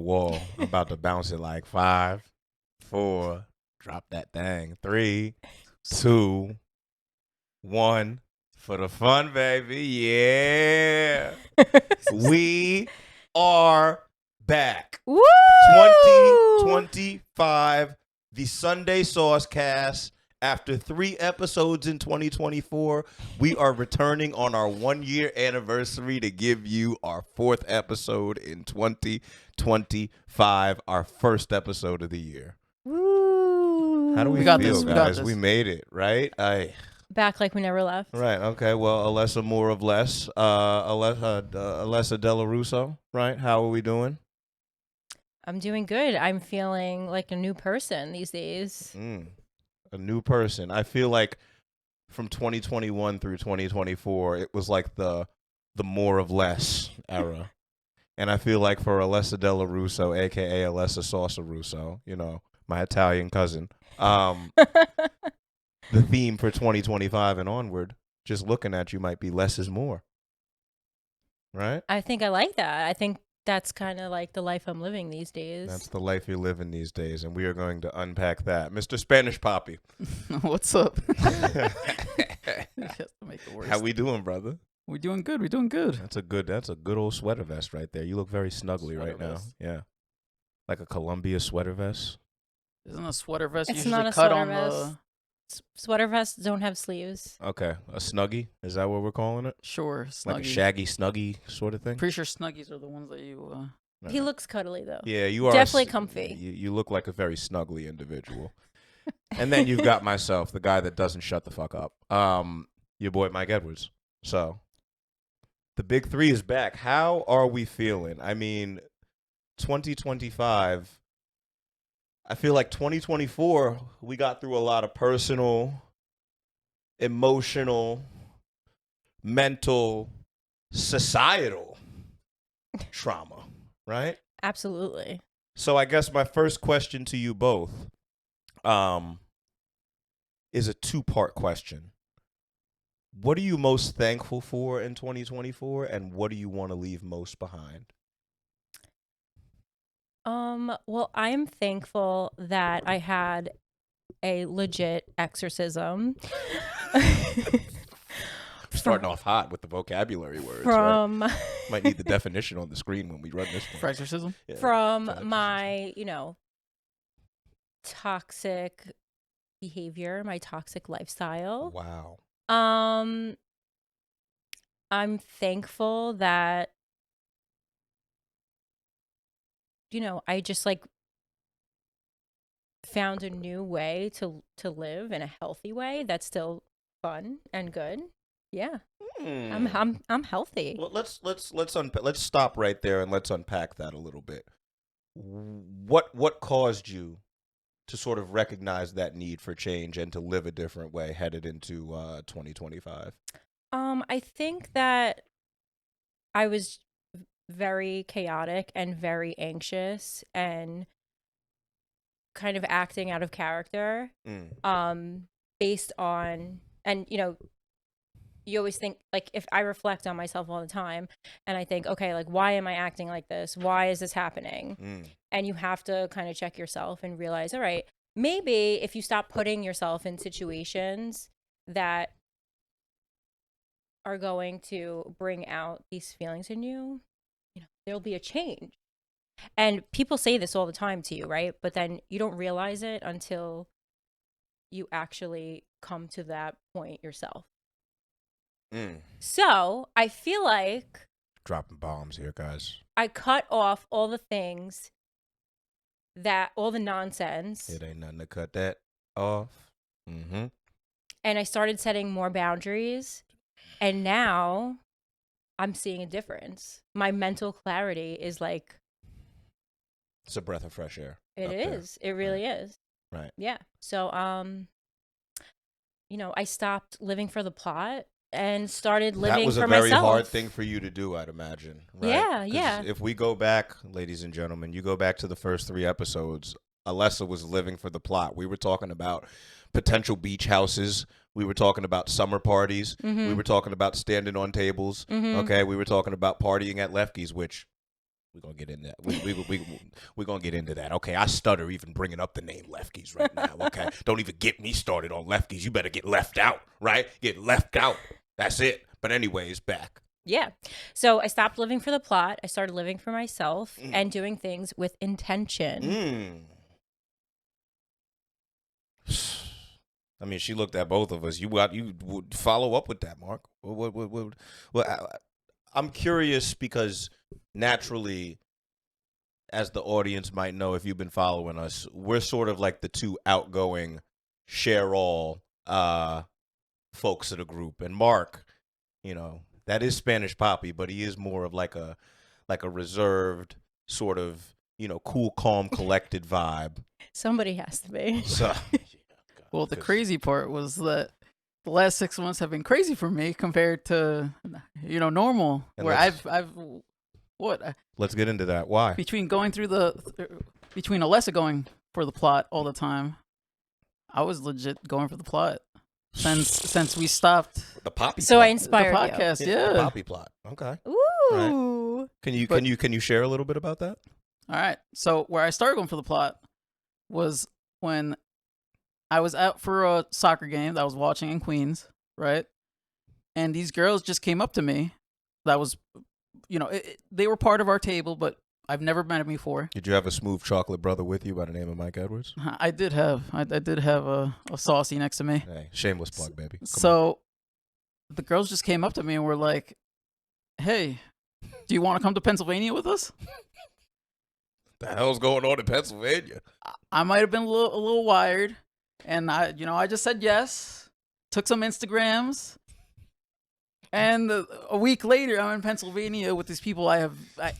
wall. I'm about to bounce it like 5, 4, drop that thing. 3, 2, 1. For the fun, baby. Yeah. We are back. Woo! 2025, the Sunday Saucecast. After 3 episodes in 2024, we are returning on our 1-year anniversary to give you our 4th episode in 2025, our first episode of the year. Woo! How do we got feel, this, we guys? got this. We made it, right? Back like we never left. Right. Okay. Well, Alessa, more of less. Alessa Della Russo. Right. How are we doing? I'm doing good. I'm feeling like a new person these days. A new person. I feel like from 2021 through 2024, it was like the more of less era. And I feel like for Alessa Della Russo, aka Alessa Salsa Russo, my Italian cousin, the theme for 2025 and onward, just looking at you might be less is more. Right? I think I like that. I think that's kind of like the life I'm living these days. That's the life you're living these days, and we are going to unpack that. Mr. Spanish Poppy. What's up? Just to make it worse. How we doing, brother? We're doing good. We're doing good. That's a good old sweater vest right there. You look very snuggly Sweater right now. vest. Yeah. Like a Columbia sweater vest. Isn't a sweater vest It's usually not a cut sweater on vest. Sweater vests don't have sleeves. Okay. A snuggie? Is that what we're calling it? Sure, Snuggie. Like a shaggy snuggie sort of thing? Pretty sure Snuggies are the ones that you. No. He looks cuddly though. Yeah, you are Definitely comfy. You look like a very snuggly individual. And then you've got myself, the guy that doesn't shut the fuck up. Your boy Mike Edwards. So the big 3 is back. How are we feeling? I mean, 2025. I feel like 2024, we got through a lot of personal, emotional, mental, societal trauma, right? Absolutely. So I guess my first question to you both is a 2-part question. What are you most thankful for in 2024, and what do you want to leave most behind? Well, I'm thankful that I had a legit exorcism. Starting off hot with the vocabulary words. From right? Might need the definition on the screen when we run this one. Fracturcism? Yeah, from exorcism. my, toxic behavior, my toxic lifestyle. Wow. I'm thankful that I just found a new way to live in a healthy way that's still fun and good. Yeah. I'm healthy. Well, let's stop right there and let's unpack that a little bit. What caused you to sort of recognize that need for change and to live a different way headed into 2025? I think that I was very chaotic and very anxious and kind of acting out of character based on, and you always think, like, if I reflect on myself all the time and I think, okay, like, why am I acting like this? Why is this happening? And you have to kind of check yourself and realize, all right, maybe if you stop putting yourself in situations that are going to bring out these feelings in you, there'll be a change. And people say this all the time to you, right? But then you don't realize it until you actually come to that point yourself. So I feel like Dropping bombs here, guys. I cut off all the things all the nonsense. It ain't nothing to cut that off. And I started setting more boundaries. And now I'm seeing a difference. My mental clarity is like... It's a breath of fresh air. It is. It really is. Right. Yeah. So, I stopped living for the plot and started living for myself. That was a very hard thing for you to do, I'd imagine. Right? Yeah, yeah. If we go back, ladies and gentlemen, you go back to the first 3 episodes, Alessa was living for the plot. We were talking about potential beach houses. We were talking about summer parties. We were talking about standing on tables. Okay, we were talking about partying at Lefty's, which We're gonna get into that. We're gonna get into that. Okay, I stutter even bringing up the name Lefties right now. Okay, don't even get me started on Lefties. You better get left out, right? Get left out. That's it. But anyways, back. Yeah. So I stopped living for the plot. I started living for myself and doing things with intention. I mean, she looked at both of us. You would follow up with that, Mark. I'm curious because naturally, as the audience might know, if you've been following us, we're sort of like the two outgoing, share all folks of the group. And Mark, that is Spanish Poppy, but he is more of like a reserved sort of, cool, calm, collected vibe. Somebody has to be. So, Well, the crazy part was that the last 6 months have been crazy for me compared to, normal. And where let's- I've let's get into that. Why? between going through between Alessa going for the plot all the time, I was legit going for the plot since we stopped The Poppy So plot. I the inspired you. podcast. The Yeah. Poppy plot. Okay. Ooh. Can you share a little bit about that? All right. So where I started going for the plot was when I was out for a soccer game that I was watching in Queens, right? And these girls just came up to me. That was, they were part of our table, but I've never met them before. Did you have a smooth chocolate brother with you by the name of Mike Edwards? I did have a saucy next to me. Hey, shameless plug, baby. Come on. So the girls just came up to me and were like, "Hey, do you want to come to Pennsylvania with us?" The hell's going on in Pennsylvania? I might have been a little wired, and I just said yes. Took some Instagrams, and a week later, I'm in Pennsylvania with these people. I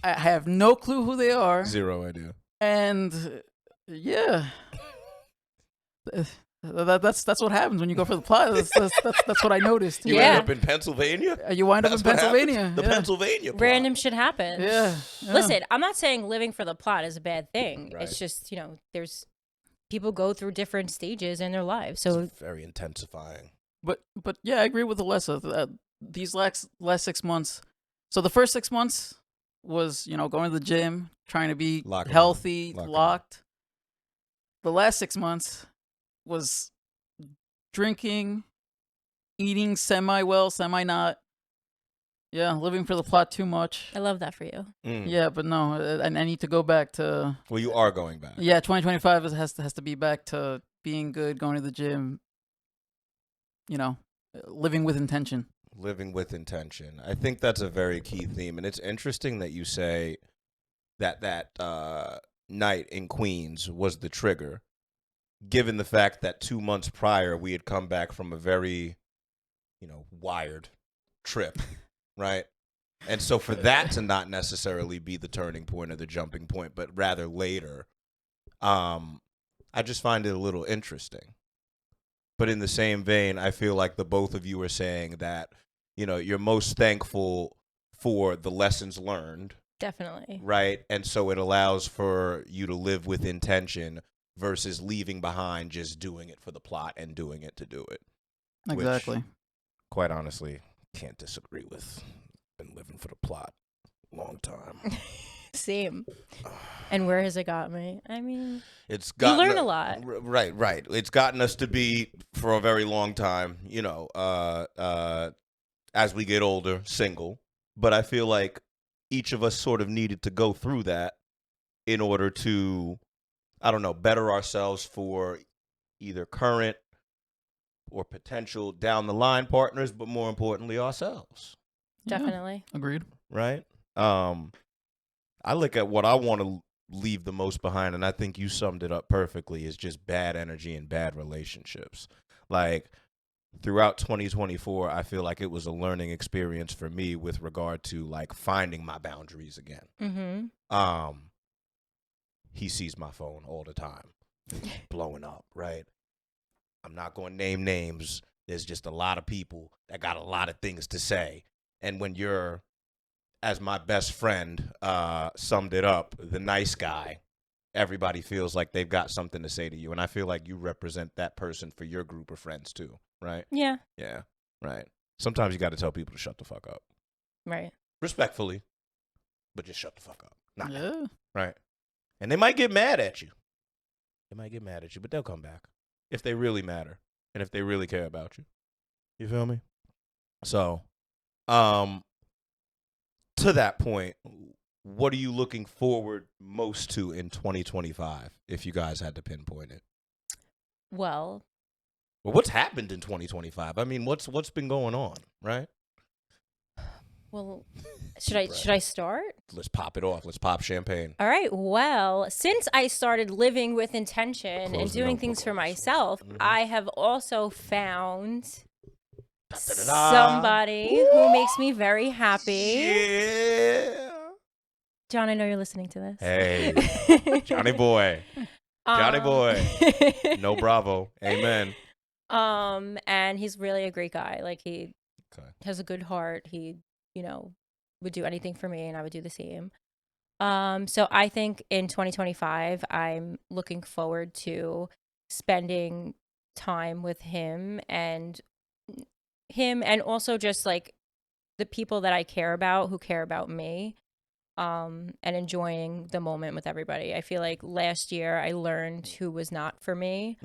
have no clue who they are, Zero idea. and yeah. That's what happens when you go for the plot. That's what I noticed. You Yeah. end up in Pennsylvania? You wind up That's in what happens? Pennsylvania. The yeah. Pennsylvania plot. Random shit happens. Yeah. Listen, I'm not saying living for the plot is a bad thing. Right. It's just, there's people go through different stages in their lives. So It's very intensifying. But yeah, I agree with Alessa. These last 6 months. So the first 6 months was going to the gym, trying to be Lock 'em healthy, in. Lock 'em in. locked. The last 6 months was drinking, eating semi well, semi not. Yeah, living for the plot too much. I love that for you. Yeah, but no, I need to go back to. Well, you are going back. Yeah, 2025 has to be back to being good, going to the gym. Living with intention. Living with intention. I think that's a very key theme, and it's interesting that you say that night in Queens was the trigger, given the fact that 2 months prior we had come back from a very, wired trip, right? And so for that to not necessarily be the turning point or the jumping point, but rather later, I just find it a little interesting. But in the same vein, I feel like the both of you are saying that, you're most thankful for the lessons learned, Definitely. right? And so it allows for you to live with intention versus leaving behind just doing it for the plot and doing it to do it. Exactly. Quite honestly, can't disagree with. Been living for the plot a long time. Same. And where has it got me? I mean, It's you gotten learn a lot. Right. It's gotten us to be, for a very long time, as we get older, single. But I feel like each of us sort of needed to go through that in order to, I don't know, better ourselves for either current or potential down the line partners, but more importantly, ourselves. Yeah, Definitely. agreed. Right? I look at what I want to leave the most behind, and I think you summed it up perfectly, is just bad energy and bad relationships. Like, throughout 2024, I feel like it was a learning experience for me with regard to, like, finding my boundaries again. Mm-hmm. He sees my phone all the time, blowing up, right? I'm not going to name names. There's just a lot of people that got a lot of things to say. And when you're, as my best friend summed it up, the nice guy, everybody feels like they've got something to say to you. And I feel like you represent that person for your group of friends too, right? Yeah. Yeah, right. Sometimes you got to tell people to shut the fuck up. Right. Respectfully, but just shut the fuck up. Not now. Yeah. Right. And they might get mad at you. But they'll come back if they really matter and if they really care about you. You feel me? So, to that point, what are you looking forward most to in 2025 if you guys had to pinpoint it? Well, What's happened in 2025? I mean, what's been going on, right? should I start? Let's pop it off. Let's pop champagne. All right. Well, since I started living with intention Close and the doing notebook things for on this one. myself, Mhm. I have also found Da-da-da-da. somebody who makes me very happy. Yeah. John, I know you're listening to this. Hey, Johnny boy. Johnny boy. boy. No bravo. Amen. And he's really a great guy. Like, he Okay. has a good heart. He, would do anything for me, and I would do the same. So I think in 2025, I'm looking forward to spending time with him and also just like the people that I care about who care about me, and enjoying the moment with everybody. I feel like last year I learned who was not for me,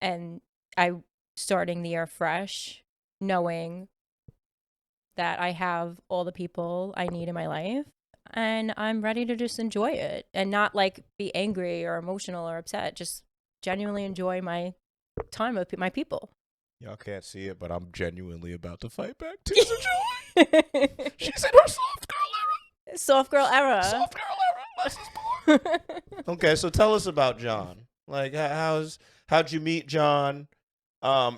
and I starting the year fresh, knowing that I have all the people I need in my life, and I'm ready to just enjoy it and not like be angry or emotional or upset. Just genuinely enjoy my time with my people. Y'all can't see it, but I'm genuinely about to fight back. Tears of joy. She's in her soft girl era. Soft girl era. Soft girl era. Less is more. Okay, so tell us about John. Like, how'd you meet John?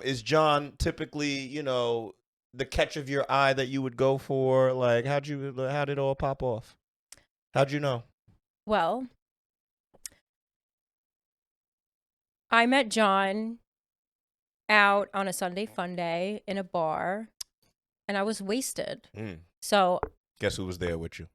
Is John typically, the catch of your eye that you would go for? Like, how did it all pop off? How'd you know? Well, I met John out on a Sunday fun day in a bar, and I was wasted. So, guess who was there with you?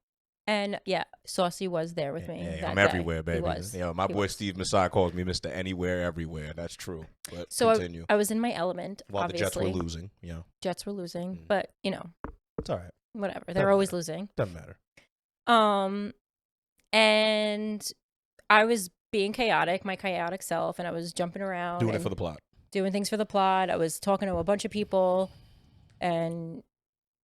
and yeah, Saucy was there with me. Hey, that I'm day. everywhere, baby. He was. My He boy was. Steve Masai calls me Mr. Anywhere, Everywhere. That's true. But So continue. I was in my element, While obviously. the Jets were losing, yeah. Jets were losing, Mm. but It's all right. whatever. Doesn't They're always matter. losing. Doesn't matter. And I was being chaotic, my chaotic self, and I was jumping around. Doing it and for the plot. doing things for the plot. I was talking to a bunch of people, and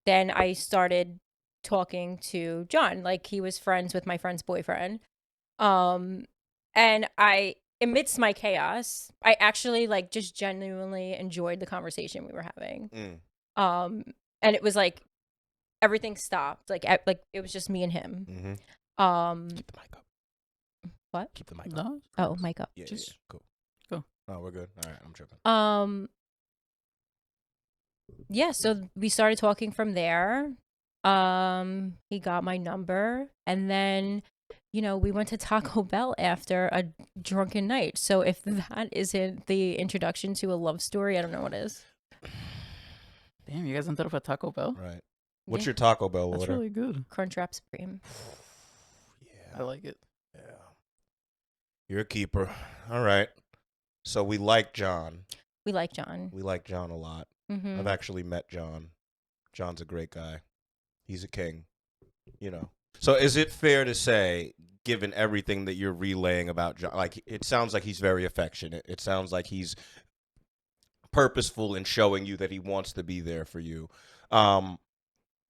then I started talking to John. Like, he was friends with my friend's boyfriend. And amidst my chaos, I actually like just genuinely enjoyed the conversation we were having. And it was like everything stopped. Like it was just me and him. Keep the mic up. What? Keep the mic up. No. Oh, mic up. Yeah, Just cool. go. Oh, we're good. All right, I'm tripping. Yeah, so we started talking from there. He got my number, and then we went to Taco Bell after a drunken night. So if that isn't the introduction to a love story, I don't know what is. Damn, you guys ended up at Taco Bell? Right. What's Yeah. your Taco Bell That's order? really good. Crunchwrap Supreme. Yeah. I like it. Yeah. You're a keeper. All right. So we like John. We like John. We like John a lot. Mm-hmm. I've actually met John. John's a great guy. He's a king. So is it fair to say, given everything that you're relaying about John, like it sounds like he's very affectionate. It sounds like he's purposeful in showing you that he wants to be there for you.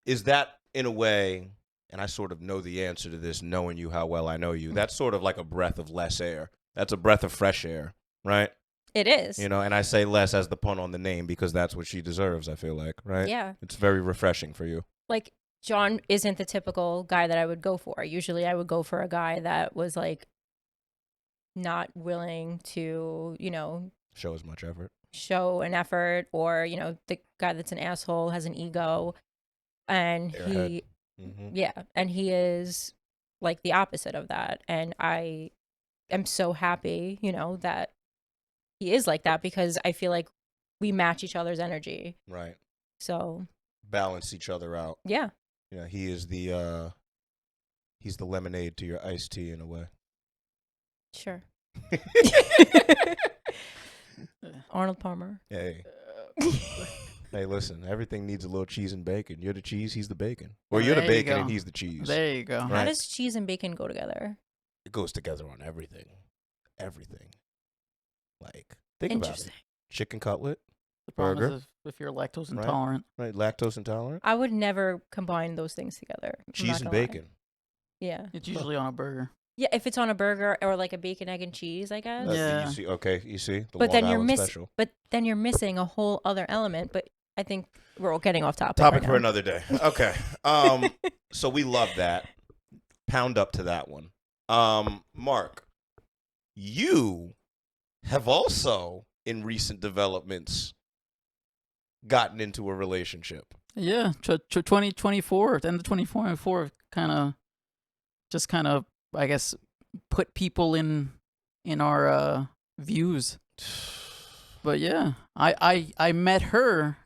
Is that in a way, and I sort of know the answer to this, knowing you how well I know you, that's sort of like a breath of less air. That's a breath of fresh air, right? It is. And I say less as the pun on the name because that's what she deserves, I feel like, right? Yeah. It's very refreshing for you. Like, John isn't the typical guy that I would go for. Usually I would go for a guy that was like not willing to, Show as much effort. show an effort, or, the guy that's an asshole, has an ego. And Airhead. and he is like the opposite of that. And I am so happy, that he is like that, because I feel like we match each other's energy. Right. So Balance each other out. yeah. Yeah, he is he's the lemonade to your iced tea in a way. Sure. Arnold Palmer. Hey. Hey, listen, everything needs a little cheese and bacon. You're the cheese, he's the bacon. Or There you're the you bacon go. and he's the cheese. There you go. How Right. does cheese and bacon go together? It goes together on everything. Everything. Like, think about it. Interesting. Chicken cutlet, The problem burger. is if you're lactose Right. intolerant. right? Lactose intolerant. I would never combine those things together. I'm Cheese not and gonna lie. bacon. Yeah. It's usually on a burger. Yeah, if it's on a burger or like a bacon, egg, and cheese, I guess. Yeah. You see, okay, you see? The But Long then you're Island special. But then you're missing a whole other element. But I think we're all getting off topic. Topic right for now. another day. Okay. So we love that. Pound up to that one. Mark, you have also, in recent developments, gotten into a relationship. Yeah, 2024, at the end of 2024, kind of, I guess, put people in our views. But yeah, I met her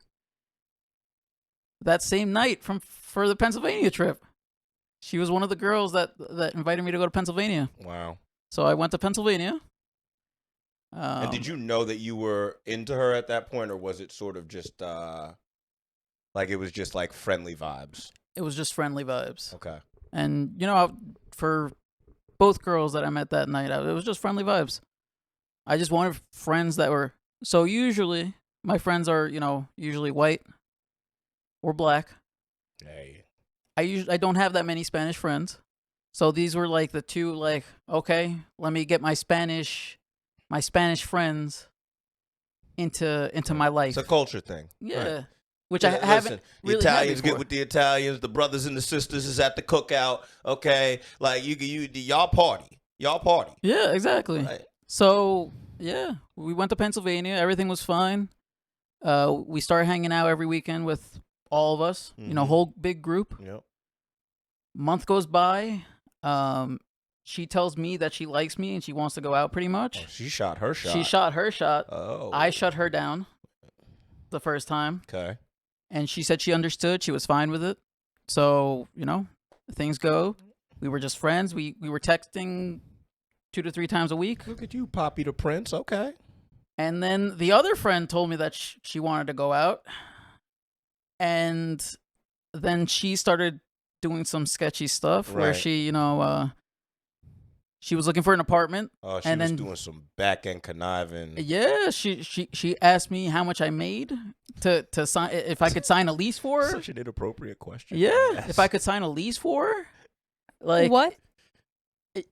that same night for the Pennsylvania trip. She was one of the girls that invited me to go to Pennsylvania. Wow. So I went to Pennsylvania. And did you know that you were into her at that point, or was it sort of just like it was just like friendly vibes? It was just friendly vibes. Okay. And, you know, for both girls that I met that night, it was just friendly vibes. I just wanted friends that were... So usually, my friends are, usually white or black. Hey. I don't have that many Spanish friends. So these were like the two, like, okay, let me get my Spanish friends into my life. It's a culture thing. Yeah. Right. Which Yeah, I haven't listen, really the had Italians get before. with the Italians. The brothers and the sisters is at the cookout. Okay, like y'all party. Yeah, exactly. Right. So yeah, we went to Pennsylvania. Everything was fine. We started hanging out every weekend with all of us. Mhm. Whole big group. Yep. Month goes by. She tells me that she likes me and she wants to go out. Pretty much. Oh, she shot her shot. She shot her shot. Oh. I shut her down the first time, Okay. and she said she understood. She was fine with it. So things go. We were just friends. We were texting 2 to 3 times a week. Look at you, Poppy the Prince. Okay. And then the other friend told me that she wanted to go out. And then she started doing some sketchy stuff where Right. she, she was looking for an apartment. Oh, she And was then- doing some back end conniving. Yeah, she asked me how much I made to sign, if I could sign a lease for her. Such an inappropriate question. Yeah, Yes. if I could sign a lease for her. Like, what?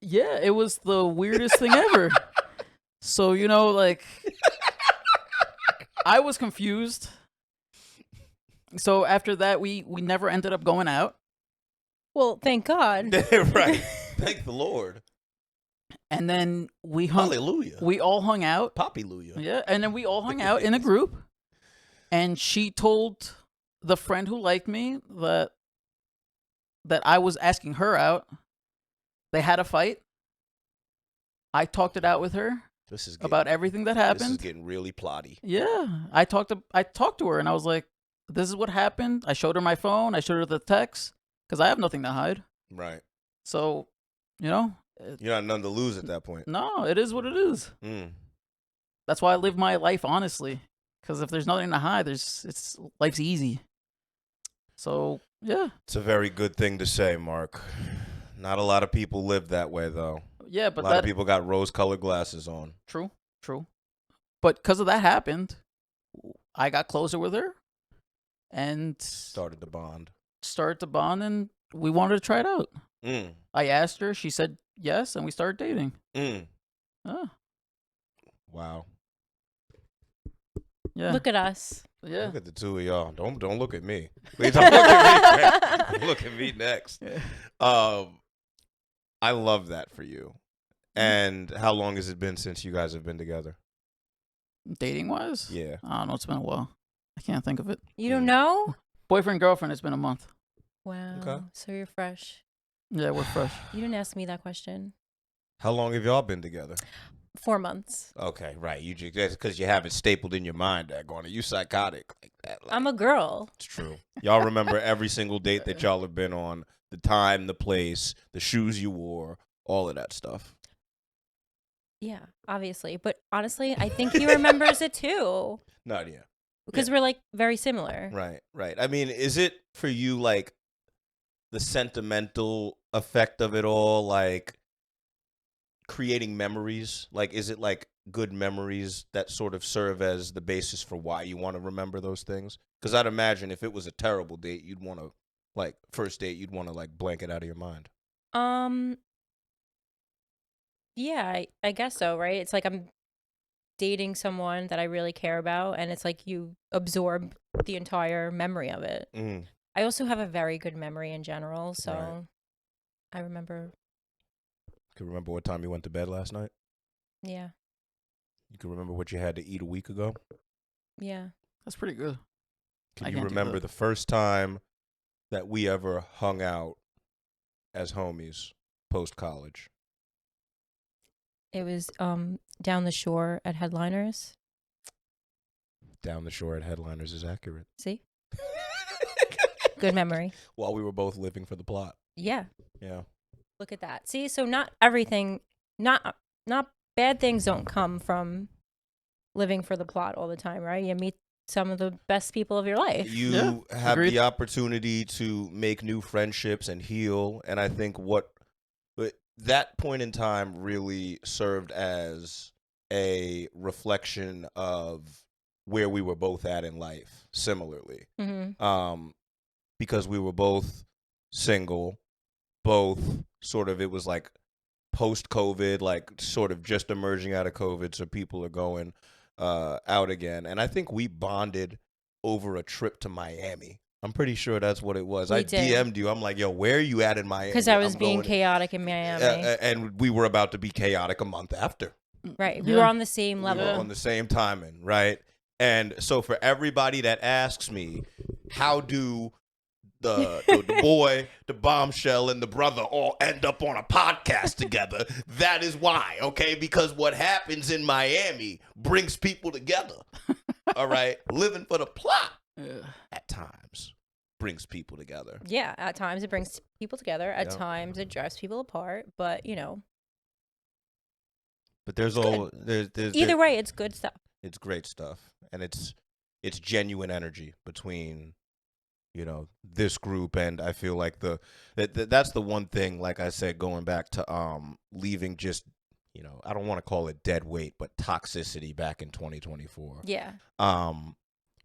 yeah, it was the weirdest thing ever. So, like, I was confused. So after that, we never ended up going out. Well, thank God. Right. Thank the Lord. And then we Hallelujah. all hung out. Poppyluya. Yeah, and then we all hung out in a group. And she told the friend who liked me that I was asking her out. They had a fight. I talked it out with her This is getting, about everything that This is happened. getting really plotty. Yeah, I talked to her, and I was like, "This is what happened." I showed her my phone. I showed her the text because I have nothing to hide. Right. So, You're not none to lose at that point. no, it is what it is. Mm. That's why I live my life honestly. Because if there's nothing to hide, life's easy. So yeah, It's a very good thing to say, Mark. Not a lot of people live that way, though. yeah, A but lot of people got rose-colored glasses on. true. But because of that happened, I got closer with her, and Started to bond. started to bond, and we wanted to try it out. Mm. I asked her, she said yes, and we started dating. Mm. Oh, Wow. yeah, Look at us. yeah. Look at the two of y'all. Don't look at me. Please don't look at me. Look at me next. I love that for you. And how long has it been since you guys have been together? Dating wise, Yeah. I don't know. It's been a while. I can't think of it. You don't know? Boyfriend, girlfriend. It's been a month. Wow. Okay. So you're fresh. Yeah, we're fresh. You didn't ask me that question. How long have y'all been together? 4 months. Okay, right. You just that's because you have it stapled in your mind. That going, you psychotic like that. Like, I'm a girl. It's true. Y'all remember every single date that y'all have been on, the time, the place, the shoes you wore, all of that stuff. Yeah, obviously. But honestly, I think he remembers it too. Not yet. because we're like very similar. Right. I mean, is it for you like the sentimental effect of it all, like creating memories? Like, is it like good memories that sort of serve as the basis for why you want to remember those things? Because I'd imagine if it was a terrible date, you'd want to, like, first date, you'd want to like blank it out of your mind. Yeah, I guess so, right? It's like I'm dating someone that I really care about, and it's like you absorb the entire memory of it. Mm. I also have a very good memory in general, so Right. I remember. Can you remember what time you went to bed last night? Yeah, You can remember what you had to eat a week ago? yeah. That's pretty good. Can I you can't do remember that. the first time that we ever hung out as homies post college? It was down the shore at Headliners. Down the shore at Headliners is accurate. See, good memory. While we were both living for the plot. Yeah, Yeah. look at that. See, so not everything, not bad things don't come from living for the plot all the time, right? You meet some of the best people of your life. You have agreed. the opportunity to make new friendships and heal. And I think but that point in time really served as a reflection of where we were both at in life, similarly. Mm-hmm. Because we were both single, both sort of, it was like post-COVID, like sort of just emerging out of COVID, so people are going out again. And I think we bonded over a trip to Miami. I'm pretty sure that's what it was. We I did. DM'd you. I'm like, yo, where are you at in Miami? Because I was I'm being going- chaotic in Miami. and we were about to be chaotic a month after. Right. We were on the same We level. were on the same timing, right? And so for everybody that asks me, how do the boy, the bombshell, and the brother all end up on a podcast together? That is why, okay? Because what happens in Miami brings people together. All right? Living for the plot at times brings people together. Yeah, at times it brings people together. At Yep. times it drives people apart. But, you know, But there's It's all there's either way, it's good stuff. it's great stuff, and it's genuine energy between, you know, this group. And I feel like that's the one thing, like I said, going back to leaving just, you know, I don't want to call it dead weight, but toxicity back in 2024. Yeah.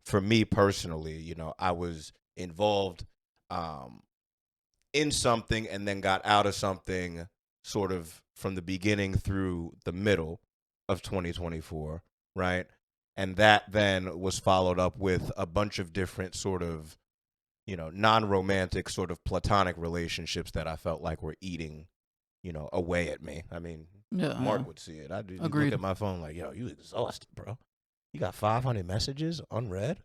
For me personally, you know, I was involved in something and then got out of something sort of from the beginning through the middle of 2024, right? And that then was followed up with a bunch of different sort of, you know, non-romantic sort of platonic relationships that I felt like were eating, you know, away at me. I mean, Mark would see it. I do. Agreed. Look at my phone like, yo, you exhausted, bro. You got 500 messages unread.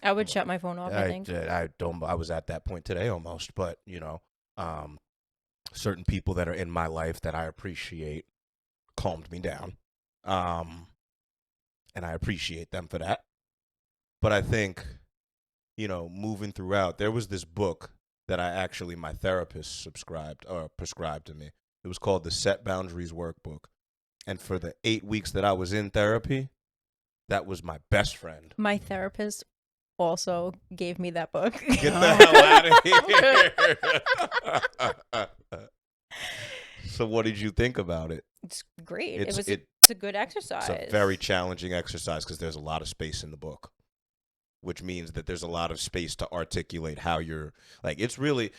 I would shut my phone off, I think. I was at that point today almost, but you know, certain people that are in my life that I appreciate calmed me down, and I appreciate them for that. But I think, you know, moving throughout, there was this book that my therapist prescribed to me. It was called the Set Boundaries Workbook, and for the 8 weeks that I was in therapy, that was my best friend. My therapist also gave me that book. Get the hell out of here. So what did you think about it? It's great. It's a good exercise. a very challenging exercise because there's a lot of space in the book, which means that there's a lot of space to articulate how you're, like, it's really,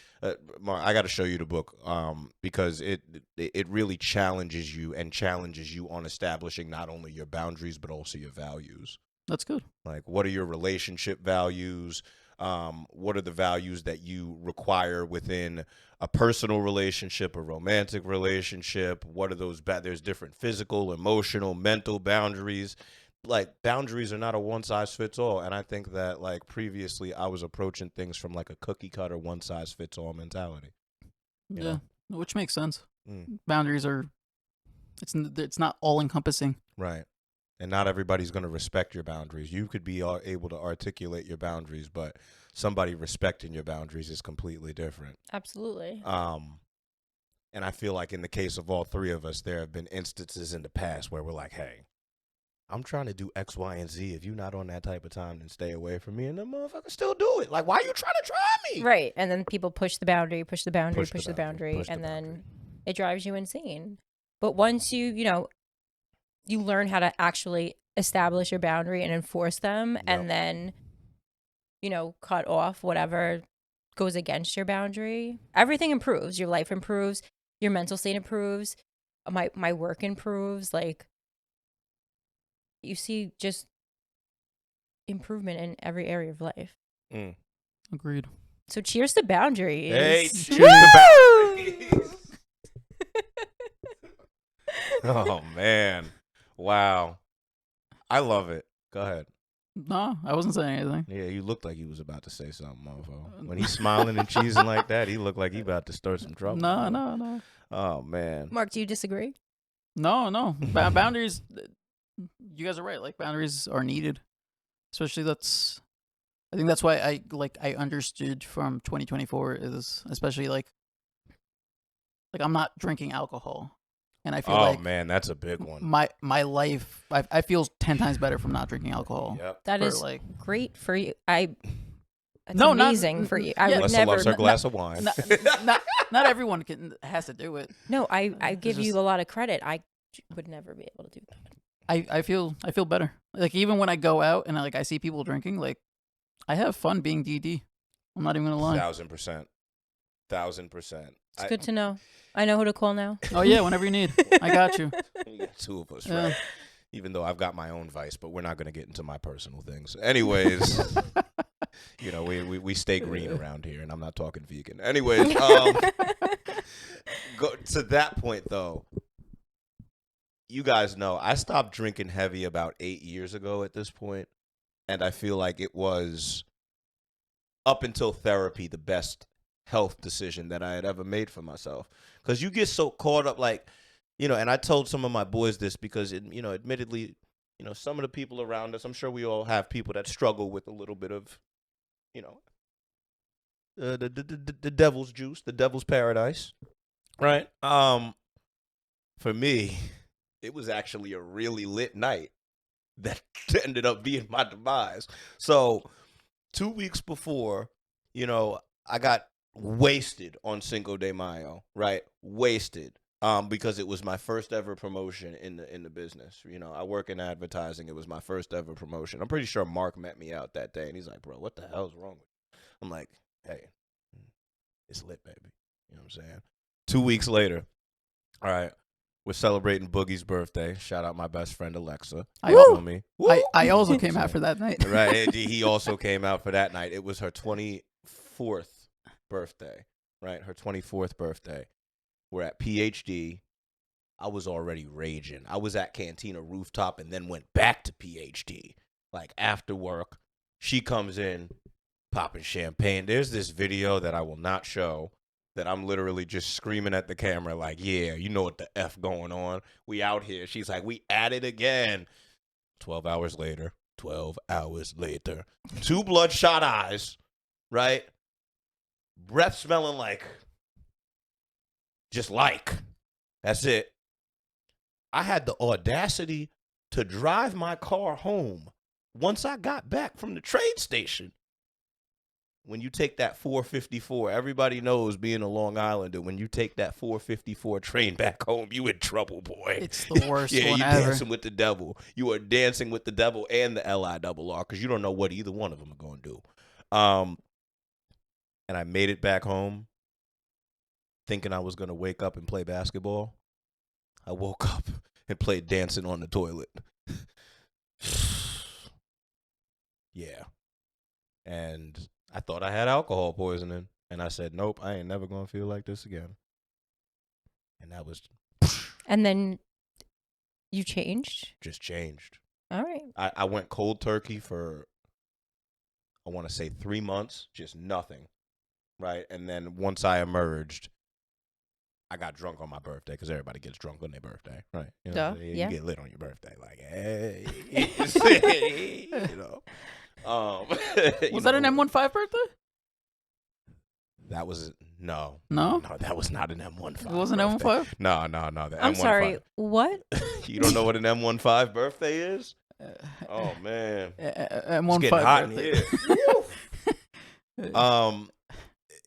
Mark, I got to show you the book because it really challenges you on establishing not only your boundaries but also your values. That's good. Like, what are your relationship values? What are the values that you require within a personal relationship, a romantic relationship? What are those? There's different physical, emotional, mental boundaries. Like, boundaries are not a one-size-fits-all. And I think that, like, previously I was approaching things from, like, a cookie-cutter, one-size-fits-all mentality. Yeah, which makes sense. Mm. Boundaries are, it's not all-encompassing. Right. And not everybody's going to respect your boundaries. You could be able to articulate your boundaries, but somebody respecting your boundaries is completely different. Absolutely. And I feel like in the case of all three of us, there have been instances in the past where we're like, hey, I'm trying to do X, Y, and Z. If you're not on that type of time, then stay away from me. And the motherfucker still do it. Like, why are you trying to try me? Right. And then people push the boundary, push the boundary, Push the push the boundary, boundary, push the and then boundary. it drives you insane. But once you learn how to actually establish your boundary and enforce them, Yep. and then, cut off whatever goes against your boundary, everything improves. Your life improves. Your mental state improves. My work improves. Like, you see just improvement in every area of life. Mm. Agreed. So cheers to boundaries. Hey, cheers Woo! to boundaries. Oh, man. Wow. I love it. Go ahead. No, I wasn't saying anything. Yeah, you looked like you was about to say something, motherfucker. When he's smiling and cheesing like that, he looked like he about to start some trouble. No, bro. no. Oh, man. Mark, do you disagree? No. Boundaries, you guys are right. Like, boundaries are needed. Especially I think that's why I understood from 2024 is especially like I'm not drinking alcohol. And I feel Oh, like man, that's a big one. my life, I feel 10 times better from not drinking alcohol. Yep. That For, is like- great for you. That's No, not- amazing for you. I yeah. would Melissa never. loves her glass of wine. Not everyone has to do it. No, I give just- you a lot of credit. I would never be able to do that. I feel better. Like, even when I go out and I see people drinking, like, I have fun being DD. I'm not even gonna lie. 1,000%. 1,000%. It's good to know. I know who to call now. Oh yeah, whenever you need, I got you. You got two of us, Yeah. right? Even though I've got my own vice, but we're not going to get into my personal things. Anyways, we stay green around here, and I'm not talking vegan. Anyways, go to that point, though. You guys know I stopped drinking heavy about 8 years ago at this point, and I feel like it was, up until therapy, the best health decision that I had ever made for myself. Because you get so caught up, like, and I told some of my boys this because, admittedly, some of the people around us, I'm sure we all have people that struggle with a little bit of, the devil's juice, the devil's paradise, right? For me, it was actually a really lit night that ended up being my demise. So 2 weeks before, I got wasted on Cinco de Mayo, right? Wasted. Because it was my first ever promotion in the business. I work in advertising. It was my first ever promotion. I'm pretty sure Mark met me out that day, and he's like, "Bro, what the hell's wrong with you?" I'm like, "Hey, it's lit, baby." You know what I'm saying? 2 weeks later, all right, we're celebrating Boogie's birthday. Shout out my best friend Alexa. You feel me? I also came out for that night. Right. He also came out for that night. It was her 24th birthday, right? Her 24th birthday. We're at PhD. I was already raging. I was at Cantina Rooftop and then went back to PhD. Like, after work, she comes in, popping champagne. There's this video that I will not show that I'm literally just screaming at the camera like, yeah, you know what the F going on. We out here. She's like, we at it again. 12 hours later. 2 bloodshot eyes, right? Breath smelling like... That's it. I had the audacity to drive my car home once I got back from the train station. When you take that 454, everybody knows, being a Long Islander, when you take that 454 train back home, you in trouble, boy. It's the worst yeah, one you ever. dancing with the devil. You are dancing with the devil and the LIRR because you don't know what either one of them are going to do. And I made it back home, thinking I was going to wake up and play basketball. I woke up and played dancing on the toilet. Yeah. And I thought I had alcohol poisoning. And I said, nope, I ain't never going to feel like this again. And that was And then you changed. just changed. All right. I went cold turkey for, I want to say 3 months, just nothing. Right? And then once I emerged, I got drunk on my birthday because everybody gets drunk on their birthday, right? You know, Duh, you yeah. get lit on your birthday, like, hey, Was that an M15 birthday? That was No? that was not an M15. It wasn't birthday. M15? No. The I'm M15. sorry. What? You don't know what an M15 birthday is? Oh man, And it's one getting five hot in birthday. here.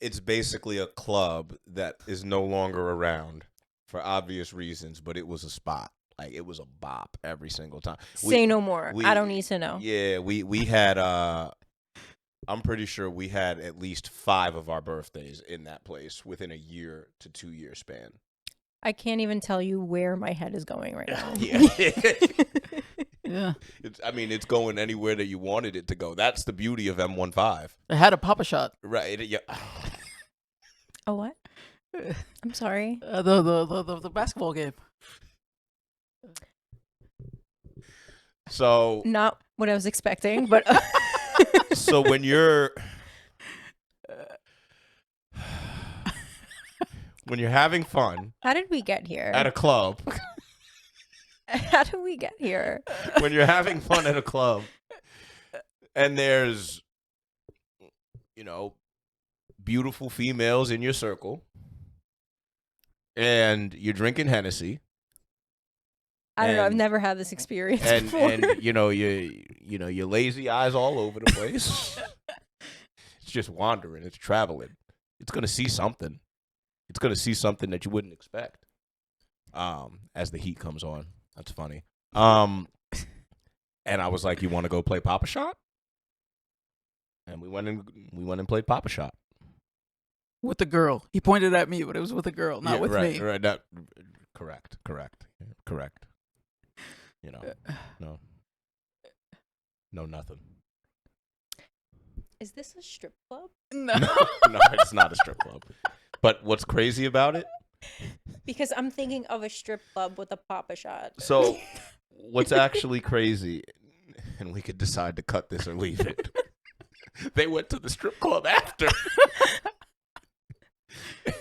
It's basically a club that is no longer around for obvious reasons, but it was a spot. Like it was a bop every single time. Say no more. I don't need to know. Yeah, we had I'm pretty sure we had at least 5 of our birthdays in that place within a year to 2 year span. I can't even tell you where my head is going right now. Yeah. Yeah. It's going anywhere that you wanted it to go. That's the beauty of M15. It had a Papa Shot. Right. Yeah. A what? I'm sorry. The basketball game. So Not what I was expecting, but so when you're having fun how did we get here? at a club, How did we get here? when you're having fun at a club and there's beautiful females in your circle and you're drinking Hennessy I don't know. I've and- never had this experience and before. and your lazy eyes all over the place. It's just wandering. It's traveling. It's gonna see something. It's gonna see something that you wouldn't expect. As the heat comes on, that's funny. And I was like, "You want to go play Papa Shot?" And we went and played Papa Shot With the girl. He pointed at me, but it was with a girl, not Yeah, with right, me. Right. Correct. No, nothing. Is this a strip club? No. No, it's not a strip club. But what's crazy about it? Because I'm thinking of a strip club with a Papa Shot. So, what's actually crazy, and we could decide to cut this or leave it. They went to the strip club after.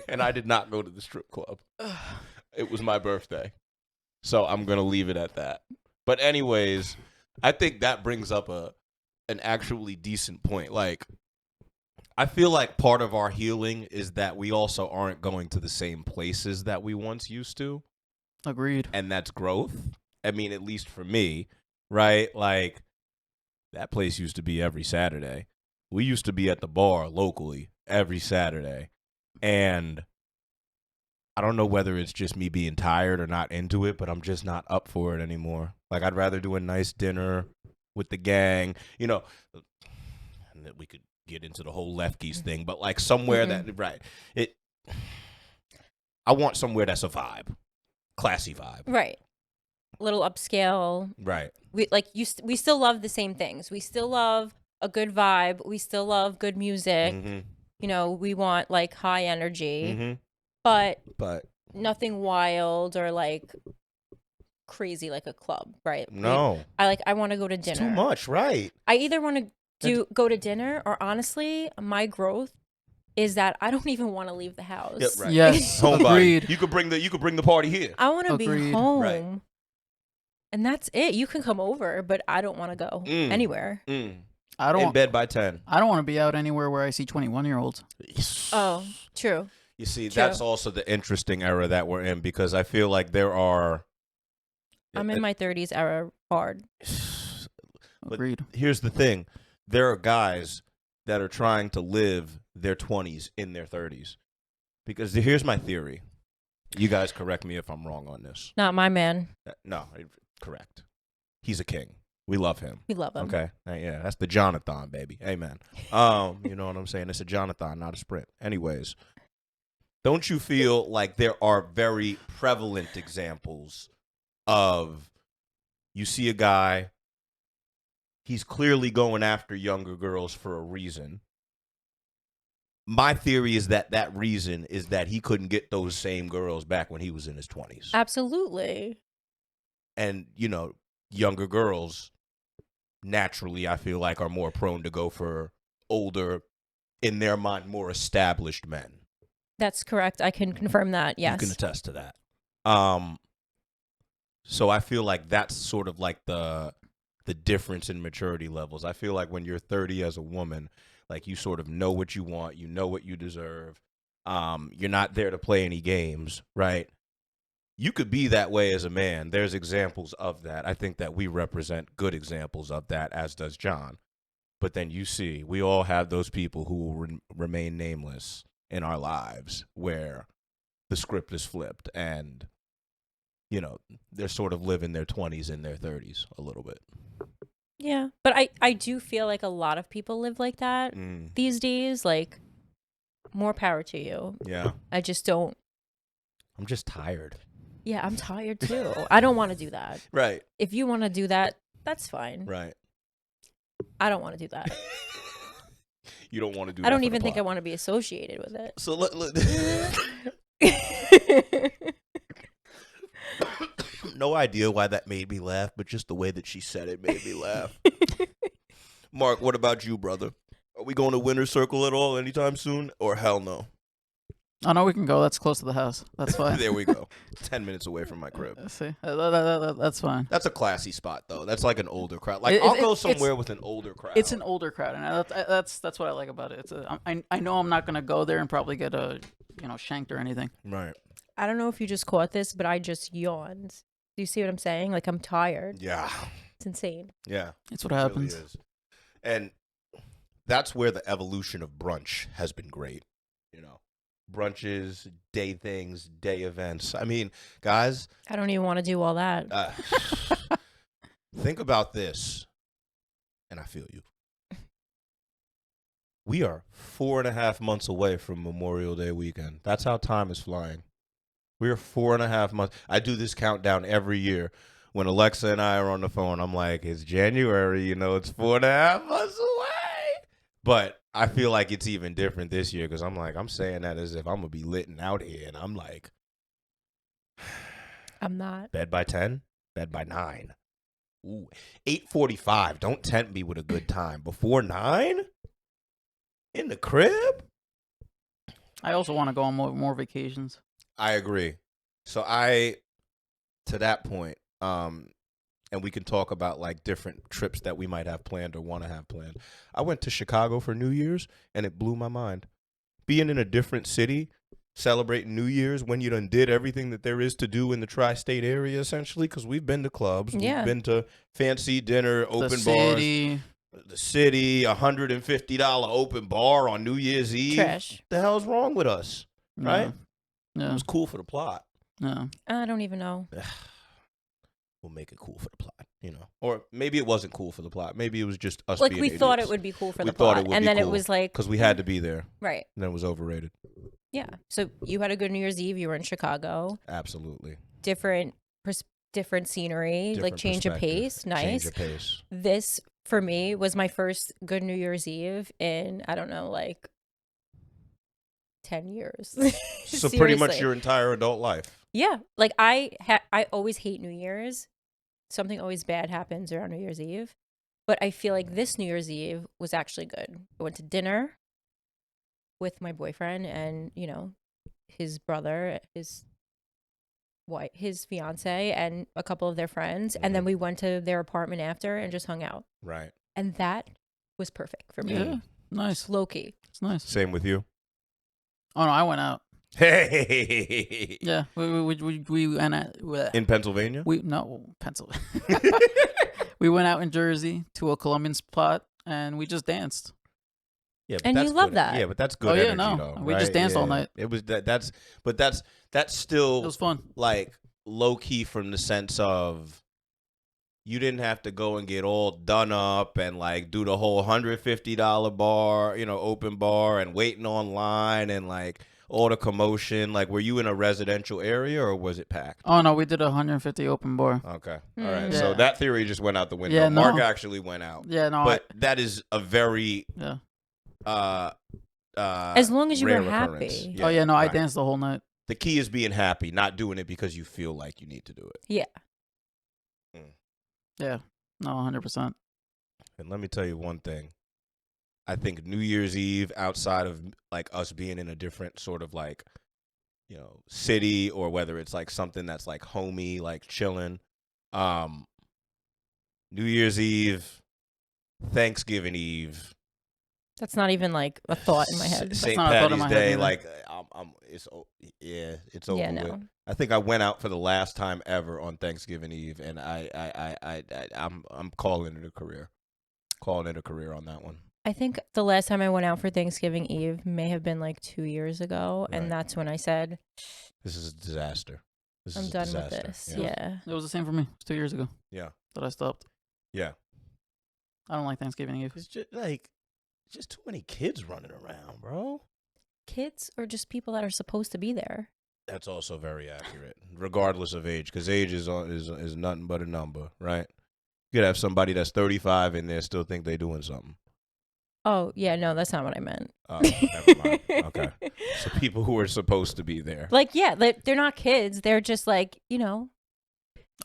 And I did not go to the strip club. It was my birthday. So I'm going to leave it at that. But anyways, I think that brings up an actually decent point. Like, I feel like part of our healing is that we also aren't going to the same places that we once used to. Agreed. And that's growth. I mean, at least for me, right? Like, that place used to be every Saturday. We used to be at the bar locally every Saturday. And I don't know whether it's just me being tired or not into it, but I'm just not up for it anymore. Like, I'd rather do a nice dinner with the gang, and that we could get into the whole Lefties thing, but like somewhere that, right. I want somewhere that's a vibe, classy vibe. Right. Little upscale. Right. We still love the same things. We still love a good vibe. We still love good music. Mm-hmm. We want like high energy, Mm-hmm. but But nothing wild or like crazy like a club, right? no, I want to go to dinner. it's too much, right? I either want to go to dinner, or honestly, my growth is that I don't even want to leave the house. Yep, right. Yes. Homebody. Agreed. You could bring the party here. I want to be Agreed. home. Right. And that's it. You can come over, but I don't want to go anywhere. I don't In want, bed by 10. I don't want to be out anywhere where I see 21-year-olds. Oh, true. You see, True. that's also the interesting era that we're in, because I feel like there are. I'm in my 30s era hard. But Agreed. here's the thing: there are guys that are trying to live their 20s in their 30s. Because here's my theory. You guys correct me if I'm wrong on this. Not my man. No, correct. He's a king. We love him. We love him. Okay. Yeah, that's the Jonathan, baby. Amen. You know what I'm saying? It's a Jonathan, not a sprint. Anyways, don't you feel like there are very prevalent examples of, you see a guy, he's clearly going after younger girls for a reason. My theory is that reason is that he couldn't get those same girls back when he was in his 20s. Absolutely. And, younger girls naturally, I feel like, are more prone to go for older, in their mind, more established men. That's correct. I can confirm that. Yes. You can attest to that. So I feel like that's sort of like the difference in maturity levels. I feel like when you're 30 as a woman, like, you sort of know what you want, you know what you deserve. You're not there to play any games, right? you could be that way as a man. There's examples of that. I think that we represent good examples of that, as does John. But then you see, we all have those people who will remain nameless in our lives where the script is flipped and, you know, they're sort of living their 20s and their 30s a little bit. Yeah. But I do feel like a lot of people live like that these days. Like, more power to you. Yeah. I just don't. I'm just tired. Yeah, I'm tired too. I don't want to do that. Right. If you want to do that, that's fine. Right. I don't want to do that. You don't want to do I that. don't even think I want to be associated with it. So no idea why that made me laugh, but just the way that she said it made me laugh. Mark, what about you, brother? Are we going to Winter Circle at all anytime soon, or hell no? Oh, no, we can go. That's close to the house. That's fine. There we go. 10 minutes away from my crib. See, that's fine. That's a classy spot, though. That's like an older crowd. Like, I'll go somewhere with an older crowd. It's an older crowd, and that's what I like about it. I know I'm not gonna go there and probably get shanked or anything. Right. I don't know if you just caught this, but I just yawned. Do you see what I'm saying? Like, I'm tired. Yeah. It's insane. Yeah. It's what happens. It really is. And that's where the evolution of brunch has been great. You know, brunches, day things, day events. I mean, guys. I don't even want to do all that. Think about this. And I feel you. We are 4.5 months away from Memorial Day weekend. That's how time is flying. We are 4.5 months. I do this countdown every year. When Alexa and I are on the phone, I'm like, it's January, it's 4.5 months away. But I feel like it's even different this year because I'm saying that as if I'm going to be lit and out here. And I'm like, I'm not. Bed by 10, bed by 9. Ooh, 8:45. Don't tempt me with a good time. Before 9? In the crib? I also want to go on more vacations. I agree. So to that point, and we can talk about like different trips that we might have planned or want to have planned. I went to Chicago for New Year's and it blew my mind. Being in a different city, celebrating New Year's when you done did everything that there is to do in the tri-state area, essentially, because we've been to clubs, we've been to fancy dinner, open bars. The city, $150 open bar on New Year's Eve. Trash. What the hell's wrong with us? Right? Yeah. It was cool for the plot. No. I don't even know. We'll make it cool for the plot, Or maybe it wasn't cool for the plot. Maybe it was just us like being we idiots. thought it would be cool for the plot. And then it was like... Because we had to be there. Right. And then it was overrated. Yeah. So you had a good New Year's Eve. You were in Chicago. Absolutely. Different scenery, like change of pace. Nice. Change of pace. This, for me, was my first good New Year's Eve in, I don't know, like 10 years. So pretty much your entire adult life. Yeah. Like I always hate New Year's. Something always bad happens around New Year's Eve. But I feel like this New Year's Eve was actually good. I went to dinner with my boyfriend and, his brother, his fiance, and a couple of their friends. Mm-hmm. And then we went to their apartment after and just hung out. Right. And that was perfect for me. Yeah. Nice. Low key. It's nice. Same with you? Oh, no, I went out. Hey. Yeah. We went out. In Pennsylvania? Pennsylvania. We went out in Jersey to a Colombian spot and we just danced. Yeah, and you love that. Yeah, but that's good energy, though. We just danced all night. It was that's still it was fun. Like low key from the sense of you didn't have to go and get all done up and like do the whole $150 bar, open bar and waiting online and like all the commotion. Like, were you in a residential area or was it packed? Oh no, we did a 150 open bar. Okay, all right. Yeah. So that theory just went out the window. Yeah, no. Mark actually went out. Yeah, no. But that is a very as long as you were happy. Yeah, right. I right. danced the whole night. The key is being happy, not doing it because you feel like you need to do it. Yeah. Yeah. No, 100%. And let me tell you one thing. I think New Year's Eve, outside of like us being in a different sort of like, city, or whether it's like something that's like homey, like chilling, New Year's Eve, Thanksgiving Eve. That's not even like a thought in my head. St. Patty's Day, like it's over Yeah, with. no. I think I went out for the last time ever on Thanksgiving Eve, and I'm calling it a career. Calling it a career on that one. I think the last time I went out for Thanksgiving Eve may have been like 2 years ago, Right. and that's when I said, This is a disaster. This I'm is a done with disaster. this. Yeah. It was the same for me. It was 2 years ago Yeah. that I stopped. Yeah. I don't like Thanksgiving Eve. It's just too many kids running around, bro. Kids or just people that are supposed to be there. That's also very accurate, regardless of age, because age is nothing but a number, right? You could have somebody that's 35 and they still think they're doing something. Oh, yeah, no, that's not what I meant. Oh, never mind. Okay. So people who are supposed to be there. Like, yeah, they're not kids. They're just like,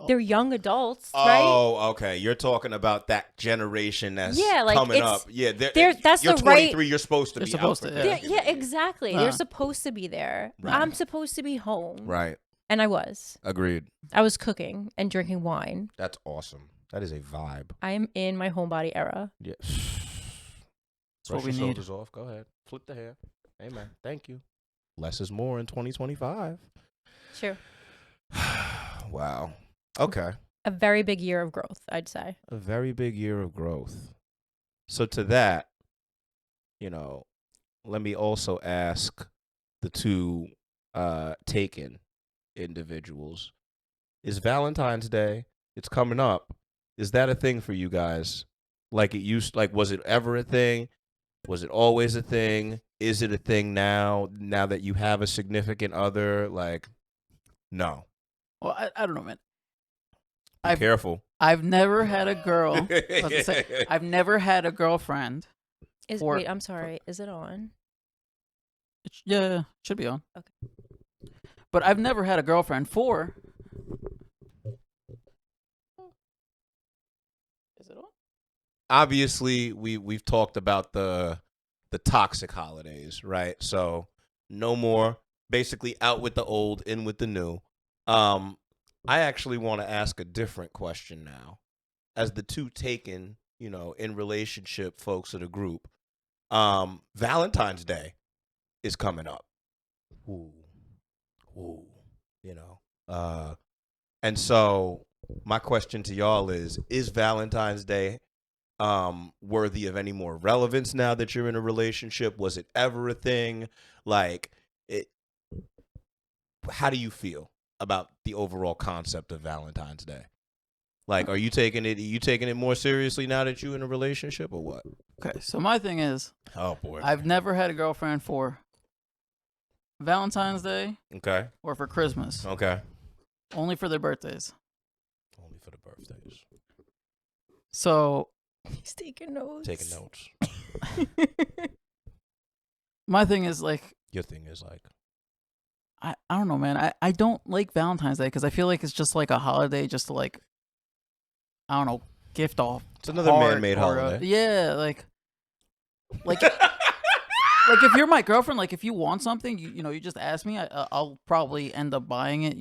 they're young adults, right? Oh, okay. You're talking about that generation that's like, coming up. Yeah, that's you're the 23. You're supposed to You're be supposed out for to, Thanksgiving. Yeah, exactly. Uh. They're supposed to be there. Right. I'm supposed to be home. Right. And I was. Agreed. I was cooking and drinking wine. That's awesome. That is a vibe. I am in my homebody era. Yeah. That's Brush what we your need. shoulders off. Go ahead. Flip the hair. Amen. Thank you. Less is more in 2025. True. Wow. Okay. A very big year of growth, I'd say. A very big year of growth. So to that, let me also ask the two taken individuals. Is Valentine's Day? It's coming up. Is that a thing for you guys? Like it used, like was it ever a thing? Was it always a thing? Is it a thing now that you have a significant other? Like, no. Well, I don't know, man. Be careful. I've never had a girl. I was gonna say, I've never had a girlfriend. Wait, I'm sorry. Is it on? Yeah, it should be on. Okay. But I've never had a girlfriend for. Is it on? Obviously, we've talked about the toxic holidays, right? So no more. Basically, out with the old, in with the new. I actually want to ask a different question now. As the two taken, in relationship folks of the group, Valentine's Day is coming up. Ooh. And so my question to y'all is Valentine's Day worthy of any more relevance now that you're in a relationship? Was it ever a thing? Like, how do you feel about the overall concept of Valentine's Day? Like, are you taking it more seriously now that you're in a relationship or what? Okay, so my thing is, oh boy, I've never had a girlfriend for Valentine's Day okay, or for Christmas. okay, Only for their birthdays. only for the birthdays. So He's taking notes. Taking notes. my thing is like, Your thing is like, I don't know, man. I don't like Valentine's Day because I feel like it's just like a holiday just to like, I don't know, gift off. it's another man-made holiday. Yeah, like like if you're my girlfriend, like if you want something, you just ask me. I'll probably end up buying it,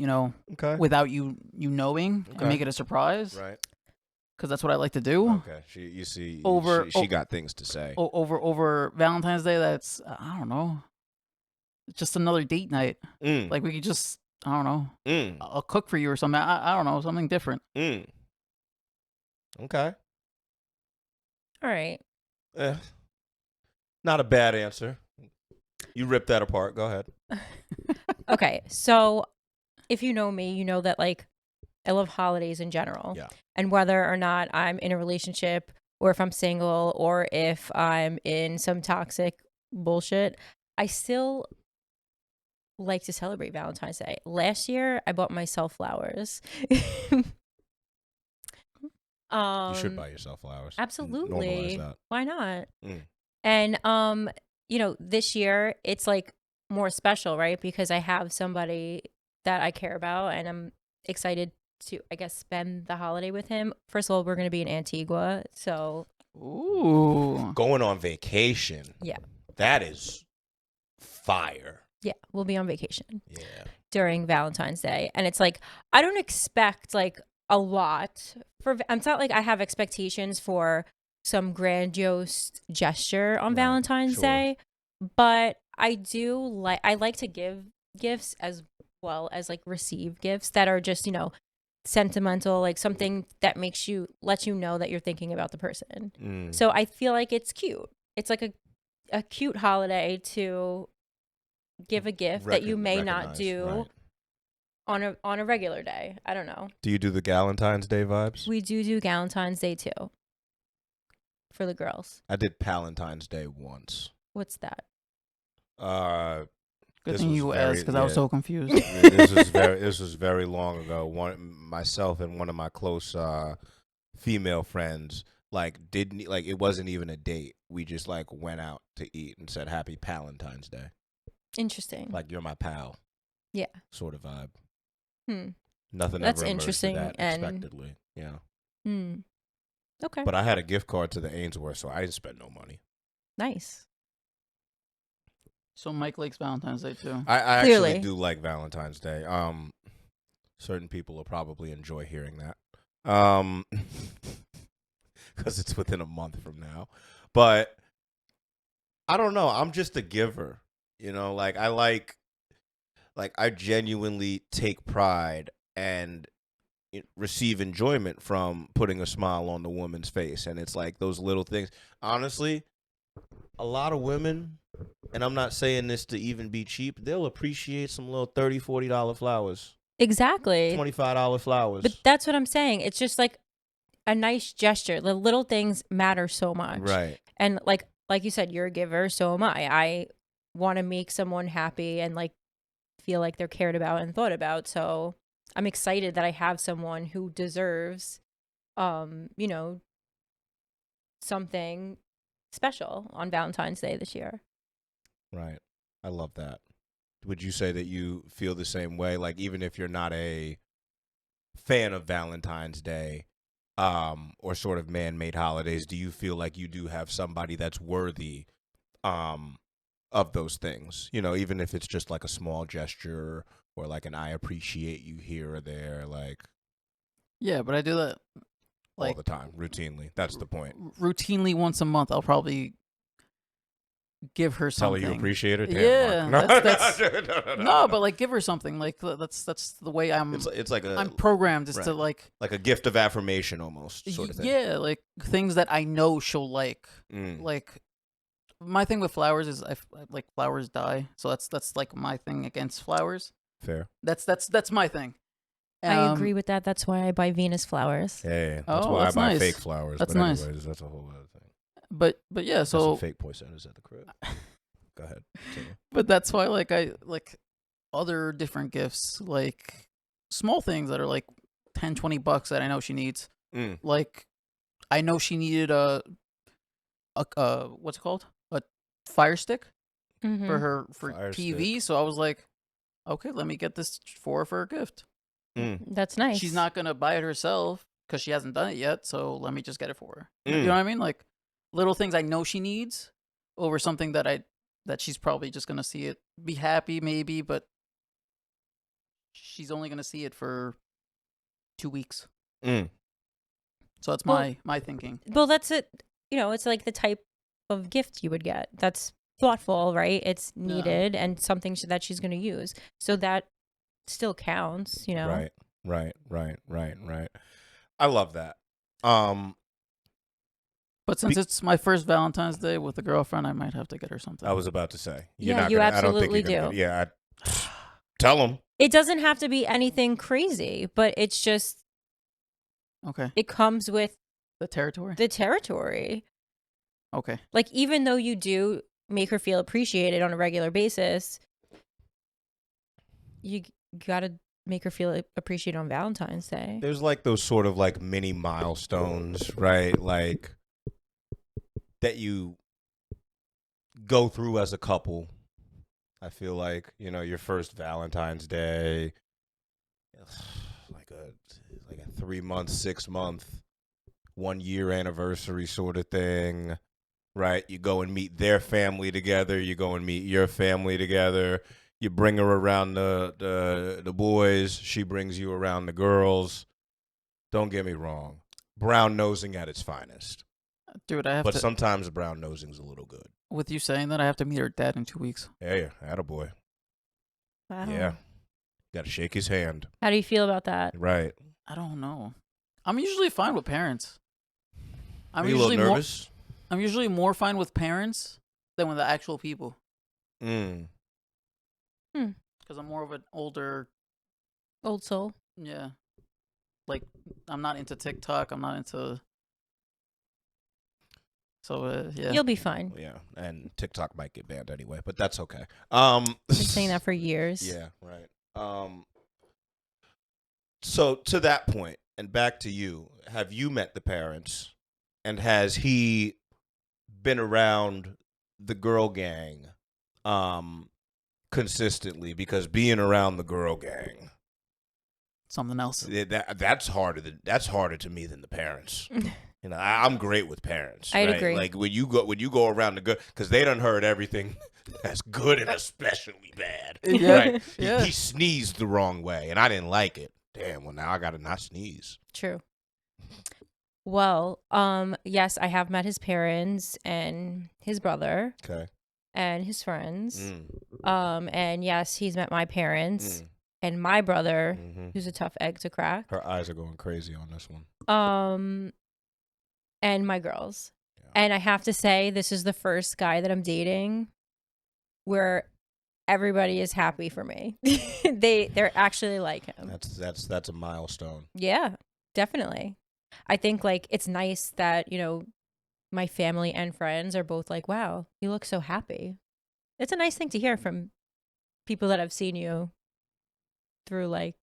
Okay. without you knowing, Okay. and make it a surprise. Right. Because that's what I like to do. Okay. She got things to say. Over Valentine's Day. That's I don't know. It's just another date night. Mm. Like we could just I don't know. Mm. I'll cook for you or something. I don't know, something different. Mm. Okay. All right. Not a bad answer. You ripped that apart. Go ahead. Okay, so if you know me, you know that like I love holidays in general. Yeah. And whether or not I'm in a relationship or if I'm single or if I'm in some toxic bullshit, I still like to celebrate Valentine's Day. Last year, I bought myself flowers. You should buy yourself flowers. Absolutely. Normalize that. Why not? Mm. And this year it's like more special, right? Because I have somebody that I care about and I'm excited to, I guess, spend the holiday with him. First of all, we're going to be in Antigua, so Ooh. Going on vacation. Yeah. That is fire. yeah, we'll be on vacation Yeah. during Valentine's Day. And it's like, I don't expect like a lot it's not like I have expectations for some grandiose gesture on Right, Valentine's sure. Day, but I like to give gifts as well as like receive gifts that are just, sentimental, like something that lets you know that you're thinking about the person. So I feel like it's cute. It's like a cute holiday to give a gift that you may not Recognize, do right. on a regular day. I don't know. Do you do the Galentine's Day vibes? We do Valentine's Day too for the girls. I did Palentine's Day once. What's that? Good This thing was you very- asked because I was yeah. so confused. This was very long ago. Myself and one of my close female friends it wasn't even a date. We just like went out to eat and said Happy Palentine's Day. Interesting. Like you're my pal. Yeah. Sort of vibe. That's Nothing ever emerged to interesting that and- expectedly. Yeah. Okay. But I had a gift card to the Ainsworth, so I didn't spend no money. Nice. So Mike likes Valentine's Day too. I Clearly. actually do like Valentine's Day. Certain people will probably enjoy hearing that. Because it's within a month from now. But I don't know. I'm just a giver. I genuinely take pride and receive enjoyment from putting a smile on the woman's face. And it's like those little things. Honestly, a lot of women, and I'm not saying this to even be cheap, they'll appreciate some little $30, $40 flowers. Exactly. $25 flowers. But that's what I'm saying. It's just like a nice gesture. The little things matter so much. Right. And like you said, you're a giver, so am I. I want to make someone happy and like feel like they're cared about and thought about. So I'm excited that I have someone who deserves something special on Valentine's Day this year. Right. I love that. Would you say that you feel the same way? Like, even if you're not a fan of Valentine's Day or sort of man-made holidays, do you feel like you do have somebody that's worthy of those things? Even if it's just like a small gesture or like an I appreciate you here or there, like. Yeah, but I do that All the time, routinely. That's the point. Routinely once a month. I'll probably give her Tell something. her you appreciate her. Damn, Yeah, Mark. that's No. but like give her something. Like that's the way I'm. It's like I'm programmed is to right. like a gift of affirmation almost sort of thing. Yeah, like things that I know she'll like. Mm. Like my thing with flowers is I like flowers die, so that's like my thing against flowers. Fair. That's my thing. I agree with that. That's why I buy Venus flowers. Hey, that's why I buy nice. fake flowers. That's but nice. anyways, that's a whole other thing. But yeah, Got so some fake poisoners at the crib. Go ahead. Continue. But that's why like I like other different gifts, like small things that are like $10-$20 that I know she needs. Mm. Like I know she needed a what's it called? A fire stick for her Fire TV. stick. So I was like, okay, let me get this for her for a gift. Mm. That's nice. She's not gonna buy it herself because she hasn't done it yet. So let me just get it for her. You Mm. know what I mean? Like little things I know she needs over something that she's probably just gonna see it, be happy maybe, but she's only gonna see it for 2 weeks. Mm. So that's Well- my thinking. Well, that's it. It's like the type of gift you would get. That's thoughtful, right? It's needed and something that she's going to use. So that still counts, Right. I love that. But since it's my first Valentine's Day with a girlfriend, I might have to get her something. I was about to say. Yeah, you absolutely do. Tell them. It doesn't have to be anything crazy, but it's just, Okay. it comes with The territory? the territory. Okay. Like, even though you do make her feel appreciated on a regular basis, you got to make her feel appreciated on Valentine's Day. There's like those sort of like mini milestones, right? Like that you go through as a couple. I feel like, your first Valentine's Day, like a 3 month, 6 month, 1 year anniversary sort of thing, right? You go and meet their family together. You go and meet your family together. You bring her around the boys. She brings you around the girls. Don't get me wrong. Brown nosing at its finest. Dude, I have But to. sometimes brown nosing's a little good. With you saying that, I have to meet her dad in 2 weeks. Yeah, attaboy. Wow. Yeah. Got to shake his hand. How do you feel about that? Right. I don't know. I'm usually fine with parents. Are you a little nervous? I'm usually more fine with parents than with the actual people. Mm. Because I'm more of an older. Old soul. Yeah. Like, I'm not into TikTok. I'm not into. So, yeah. You'll be fine. Yeah, and TikTok might get banned anyway, but that's okay. Been saying that for years. Yeah, right. So to that point, and back to you, have you met the parents, and has he been around the girl gang consistently? Because being around the girl gang, Something else. that's harder to me than the parents. You know, I'm great with parents. I'd right? agree. Like when you go around the good, because they done heard everything that's good and especially bad. Yeah, Right? yeah. He sneezed the wrong way, and I didn't like it. Damn. Well, now I gotta not sneeze. True. Well, yes, I have met his parents and his brother Okay. and his friends. Mm. And yes, he's met my parents Mm. and my brother, Mhm. who's a tough egg to crack. Her eyes are going crazy on this one. And my girls. Yeah. And I have to say, this is the first guy that I'm dating where everybody is happy for me. They're actually like him. That's a milestone. Yeah, definitely. I think like it's nice that, my family and friends are both like, wow, you look so happy. It's a nice thing to hear from people that have seen you through like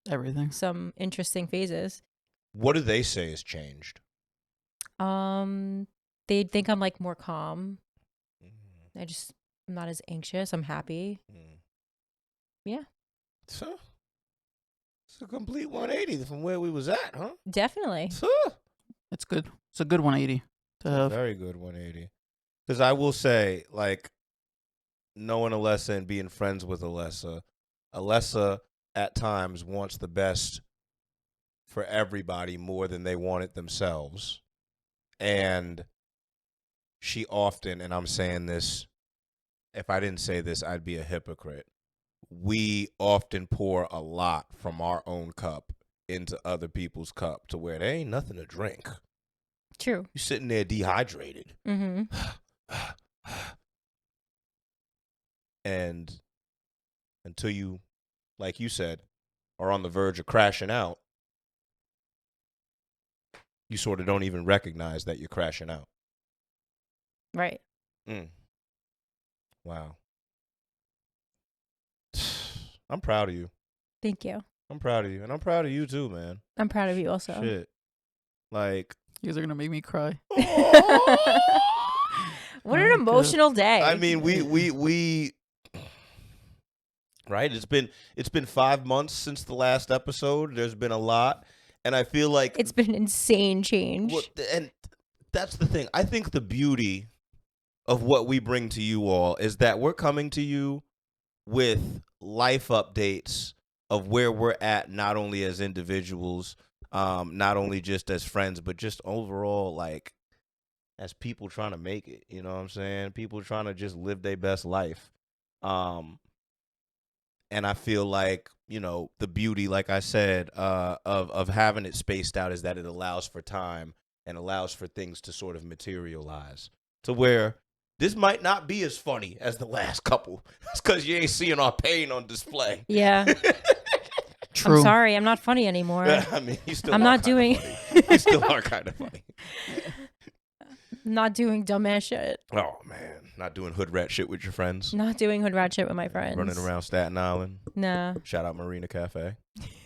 Everything. some interesting phases. What do they say has changed? They think I'm like more calm. Mm. I'm not as anxious. I'm happy. Mm. Yeah. So it's a complete 180 from where we was at, huh? Definitely. So, It's good. It's a good 180 to have. very good 180. Because I will say, like, knowing Alessa and being friends with Alessa at times wants the best for everybody more than they want it themselves. And she often, and I'm saying this, if I didn't say this, I'd be a hypocrite. We often pour a lot from our own cup into other people's cup to where there ain't nothing to drink. True. You're sitting there dehydrated. Mm-hmm. And until you, like you said, are on the verge of crashing out, you sort of don't even recognize that you're crashing out. Right. Mm. Wow. I'm proud of you. Thank you. I'm proud of you. And I'm proud of you too, man. I'm proud of you also. Shit. Like. You guys are going to make me cry. What an emotional day. I mean, we right? It's been 5 months since the last episode. There's been a lot. And I feel like it's been an insane change. And that's the thing. I think the beauty of what we bring to you all is that we're coming to you with life updates of where we're at, not only as individuals, not only just as friends, but just overall, like, as people trying to make it. You know what I'm saying? People trying to just live their best life. And I feel like, the beauty, like I said, of having it spaced out is that it allows for time and allows for things to sort of materialize to where this might not be as funny as the last couple. It's because you ain't seeing our pain on display. Yeah. True. I'm sorry. I'm not funny anymore. I mean, you still I'm are not kinda doing. funny. You still are kind of funny. Not doing dumbass shit. Oh, man. Not doing hood rat shit with your friends. Not doing hood rat shit with my friends. Running around Staten Island. Nah. Shout out Marina Cafe.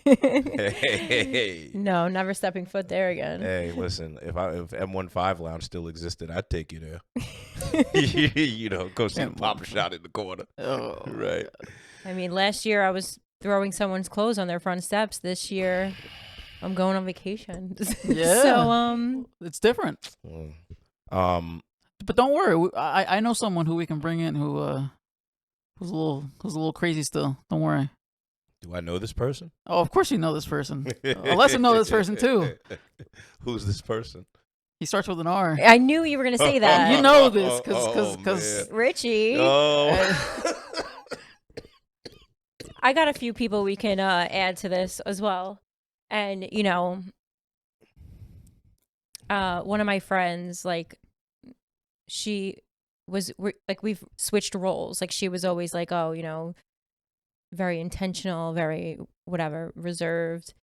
Hey. No, never stepping foot there again. Hey, listen, if M15 Lounge still existed, I'd take you there. Go see the Papa Shot in the corner. Oh, Right. I mean, last year I was throwing someone's clothes on their front steps. This year I'm going on vacation. Yeah. So, it's different. But don't worry. I know someone who we can bring in who's a little crazy still. Don't worry. Do I know this person? Oh, of course you know this person. Alessa know this person too. Who's this person? He starts with an R. I knew you were gonna say that. You know this because man. Richie. Oh. I got a few people we can add to this as well. And, you know, one of my friends, like, she was, like, we've switched roles. Like, she was always like, oh, you know, very intentional, very whatever, reserved.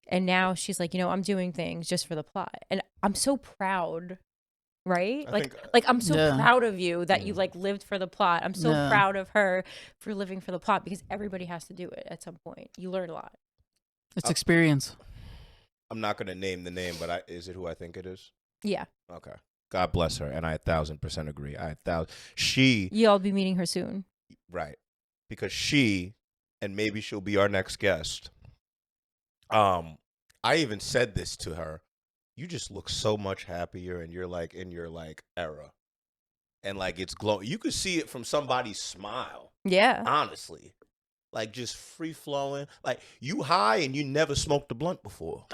And now she's like, you know, I'm doing things just for the plot. And I'm so proud, right? Like I'm so proud of you that you like lived for the plot. I'm so proud of her for living for the plot because everybody has to do it at some point. You learn a lot. It's experience. I'm not going to name the name, but is it who I think it is? Yeah. Okay. God bless her. And I 1,000% agree. You'll be meeting her soon. Right. Because she, and maybe she'll be our next guest. I even said this to her. You just look so much happier, and you're like in your like era, and like it's glowing. You could see it from somebody's smile. Yeah, honestly, like just free flowing. Like you high and you never smoked a blunt before.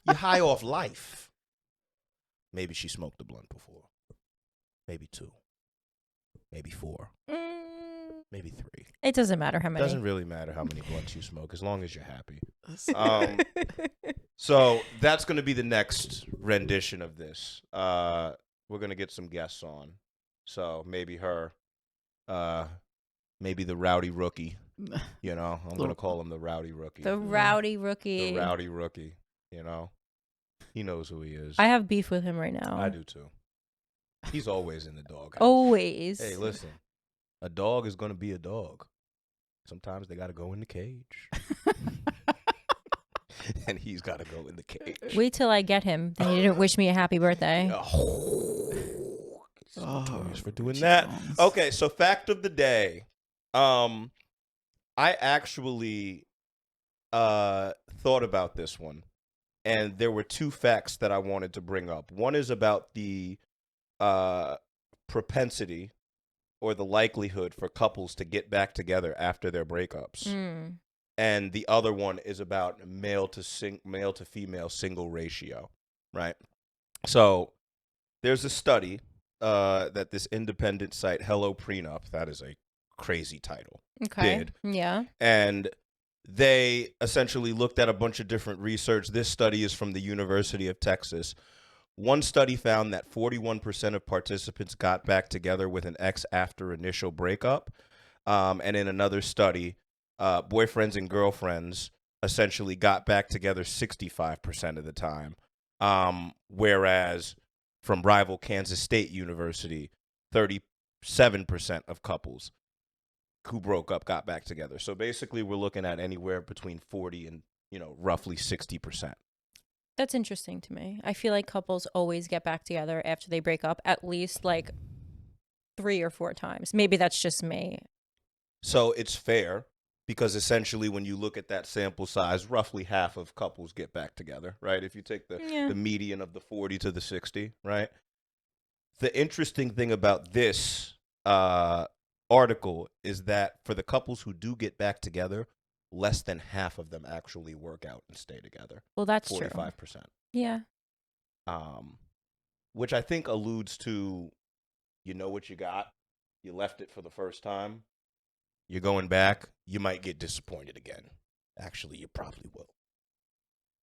You high off life. Maybe she smoked a blunt before. Maybe 2. Maybe 4. Maybe 3. It doesn't matter how many. Doesn't really matter how many blunts you smoke as long as you're happy. So that's going to be the next rendition of this. We're going to get some guests on. So maybe her, maybe the rowdy rookie. You know, I'm going to call him the rowdy rookie. The rowdy rookie. The rowdy rookie. You know, he knows who he is. I have beef with him right now. I do too. He's always in the doghouse. Always. Hey, listen. A dog is going to be a dog. Sometimes they got to go in the cage. And he's got to go in the cage. Wait till I get him. Then he didn't wish me a happy birthday. Notorious for doing that. Okay, so fact of the day. I actually thought about this one. And there were 2 facts that I wanted to bring up. One is about the propensity or the likelihood for couples to get back together after their breakups. And the other one is about male to female single ratio, right? So there's a study that this independent site, Hello Prenup, that is a crazy title, did. Yeah. And they essentially looked at a bunch of different research. This study is from the University of Texas. One study found that 41% of participants got back together with an ex after initial breakup. And in another study, boyfriends and girlfriends essentially got back together 65% of the time. Whereas from rival Kansas State University, 37% of couples who broke up got back together. So basically we're looking at anywhere between 40 and, roughly 60%. That's interesting to me. I feel like couples always get back together after they break up at least like 3 or 4 times. Maybe that's just me. So it's fair because essentially when you look at that sample size, roughly half of couples get back together, right? If you take the median of the 40 to the 60, right? The interesting thing about this article is that for the couples who do get back together, less than half of them actually work out and stay together. Well, that's 45%. true. Yeah. Which I think alludes to, you know what you got, you left it for the first time, you're going back, you might get disappointed again. Actually, you probably will.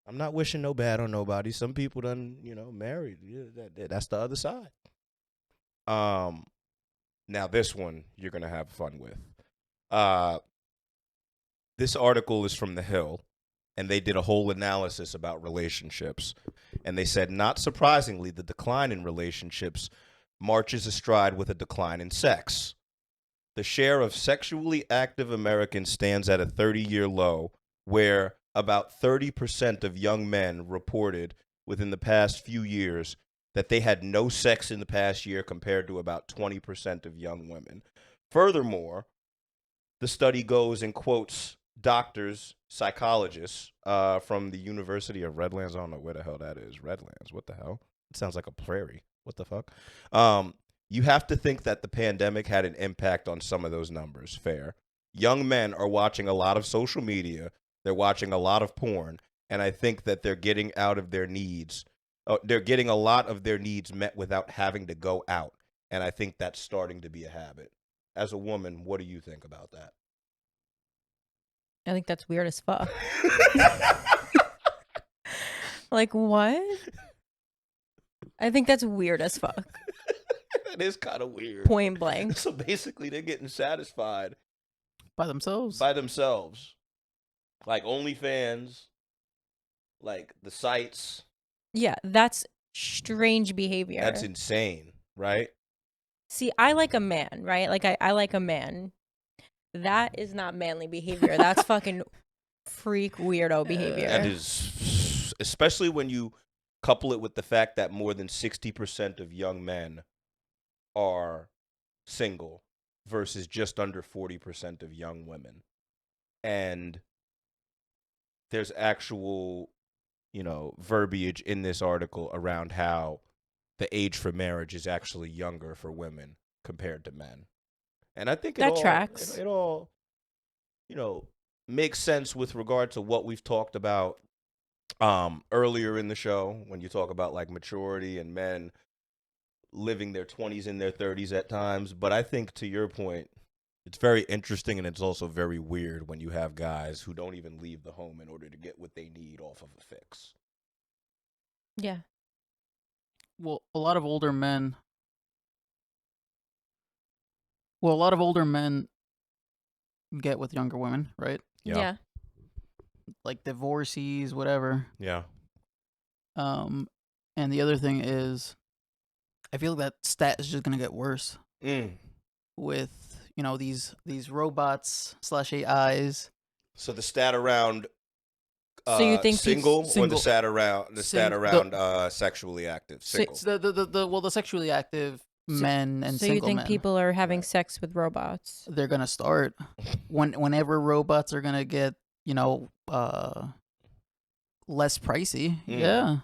I'm not wishing no bad on nobody. Some people done, married. Yeah, that's the other side. Now this one you're gonna have fun with. This article is from The Hill, and they did a whole analysis about relationships. And they said, not surprisingly, the decline in relationships marches astride with a decline in sex. The share of sexually active Americans stands at a 30-year low, where about 30% of young men reported within the past few years that they had no sex in the past year compared to about 20% of young women. Furthermore, the study goes and quotes doctors, psychologists from the University of Redlands. I don't know where the hell that is. Redlands, what the hell? It sounds like a prairie. What the fuck? You have to think that the pandemic had an impact on some of those numbers. Fair. Young men are watching a lot of social media. They're watching a lot of porn. And I think that they're getting out of their needs they're getting a lot of their needs met without having to go out. And I think that's starting to be a habit. As a woman, what do you think about that? I think that's weird as fuck. Like, what? I think that's weird as fuck. That is kind of weird. Point blank. So basically, they're getting satisfied By themselves. Like OnlyFans, like the sites. Yeah, that's strange behavior. That's insane, right? See, I like a man, right? Like, I like a man. That is not manly behavior. That's fucking freak weirdo behavior. That is, especially when you couple it with the fact that more than 60% of young men are single versus just under 40% of young women. And there's actual, verbiage in this article around how the age for marriage is actually younger for women compared to men. And I think that tracks. It all, makes sense with regard to what we've talked about earlier in the show when you talk about like maturity and men living their 20s and their 30s at times. But I think to your point, it's very interesting and it's also very weird when you have guys who don't even leave the home in order to get what they need off of a fix. Yeah. Well, a lot of older men get with younger women, right? Yeah. Like divorcees, whatever. Yeah. And the other thing is, I feel that stat is just gonna get worse with these robots / AIs. So the stat around So you think single, or the single. stat around sexually active? Single. The sexually active men and so single you think men. people are having sex with robots? They're gonna start whenever robots are gonna get less pricey. Yeah,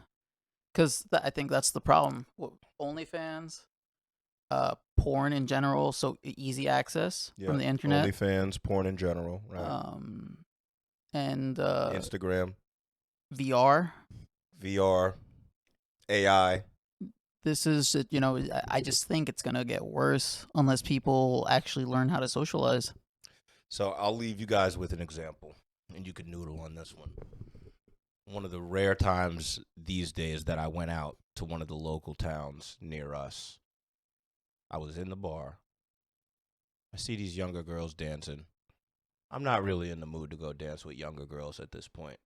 because I think that's the problem. OnlyFans, porn in general, so easy access from the internet. OnlyFans, porn in general, right? And Instagram, VR, AI. This is, I just think it's gonna get worse unless people actually learn how to socialize. So I'll leave you guys with an example, and you can noodle on this one. One of the rare times these days that I went out to one of the local towns near us, I was in the bar. I see these younger girls dancing. I'm not really in the mood to go dance with younger girls at this point.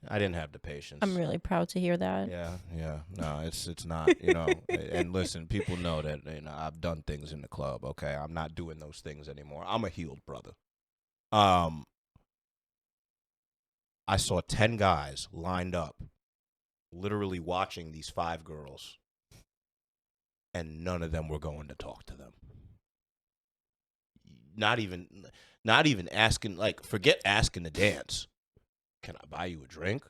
I didn't have the patience. I'm really proud to hear that. Yeah. No, it's not, and listen, people know that, I've done things in the club, okay? I'm not doing those things anymore. I'm a healed brother. I saw 10 guys lined up, literally watching these 5 girls, and none of them were going to talk to them. Not even asking, like, forget asking to dance. Can I buy you a drink?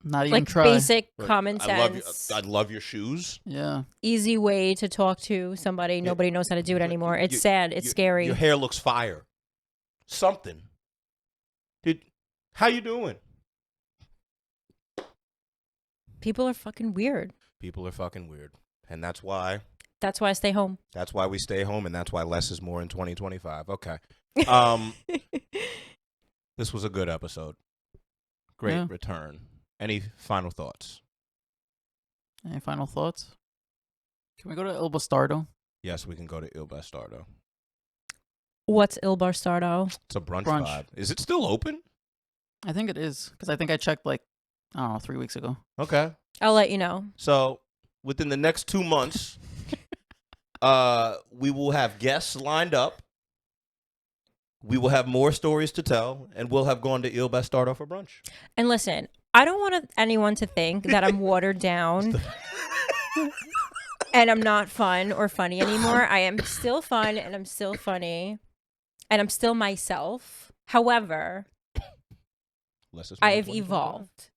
Not even like try. Basic common sense. I love your shoes. Yeah. Easy way to talk to somebody. Nobody knows how to do it anymore. It's sad. It's scary. Your hair looks fire. Something. How you doing? People are fucking weird. People are fucking weird. And that's why I stay home. That's why we stay home, and that's why less is more in 2025. Okay. This was a good episode. Great return. Any final thoughts? Any final thoughts? Can we go to Il Bastardo? Yes, we can go to Il Bastardo. What's Il Bastardo? It's a brunch vibe. Is it still open? I think it is, because I think I checked 3 weeks ago. Okay. I'll let you know. So within the next 2 months, we will have guests lined up. We will have more stories to tell, and we'll have gone to Il Bastardo for brunch. And listen, I don't want anyone to think that I'm watered down and I'm not fun or funny anymore. I am still fun, and I'm still funny, and I'm still myself. However, I have evolved,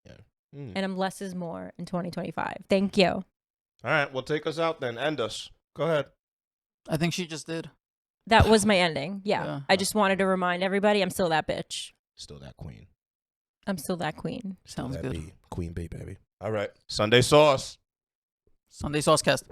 and I'm less is more in 2025. Thank you. All right, well, take us out then. End us. Go ahead. I think she just did. That was my ending. Yeah. Yeah. I just wanted to remind everybody I'm still that bitch. Still that queen. I'm still that queen. Sounds that good. Queen bee, baby. All right. Sunday sauce. Sunday Saucecast.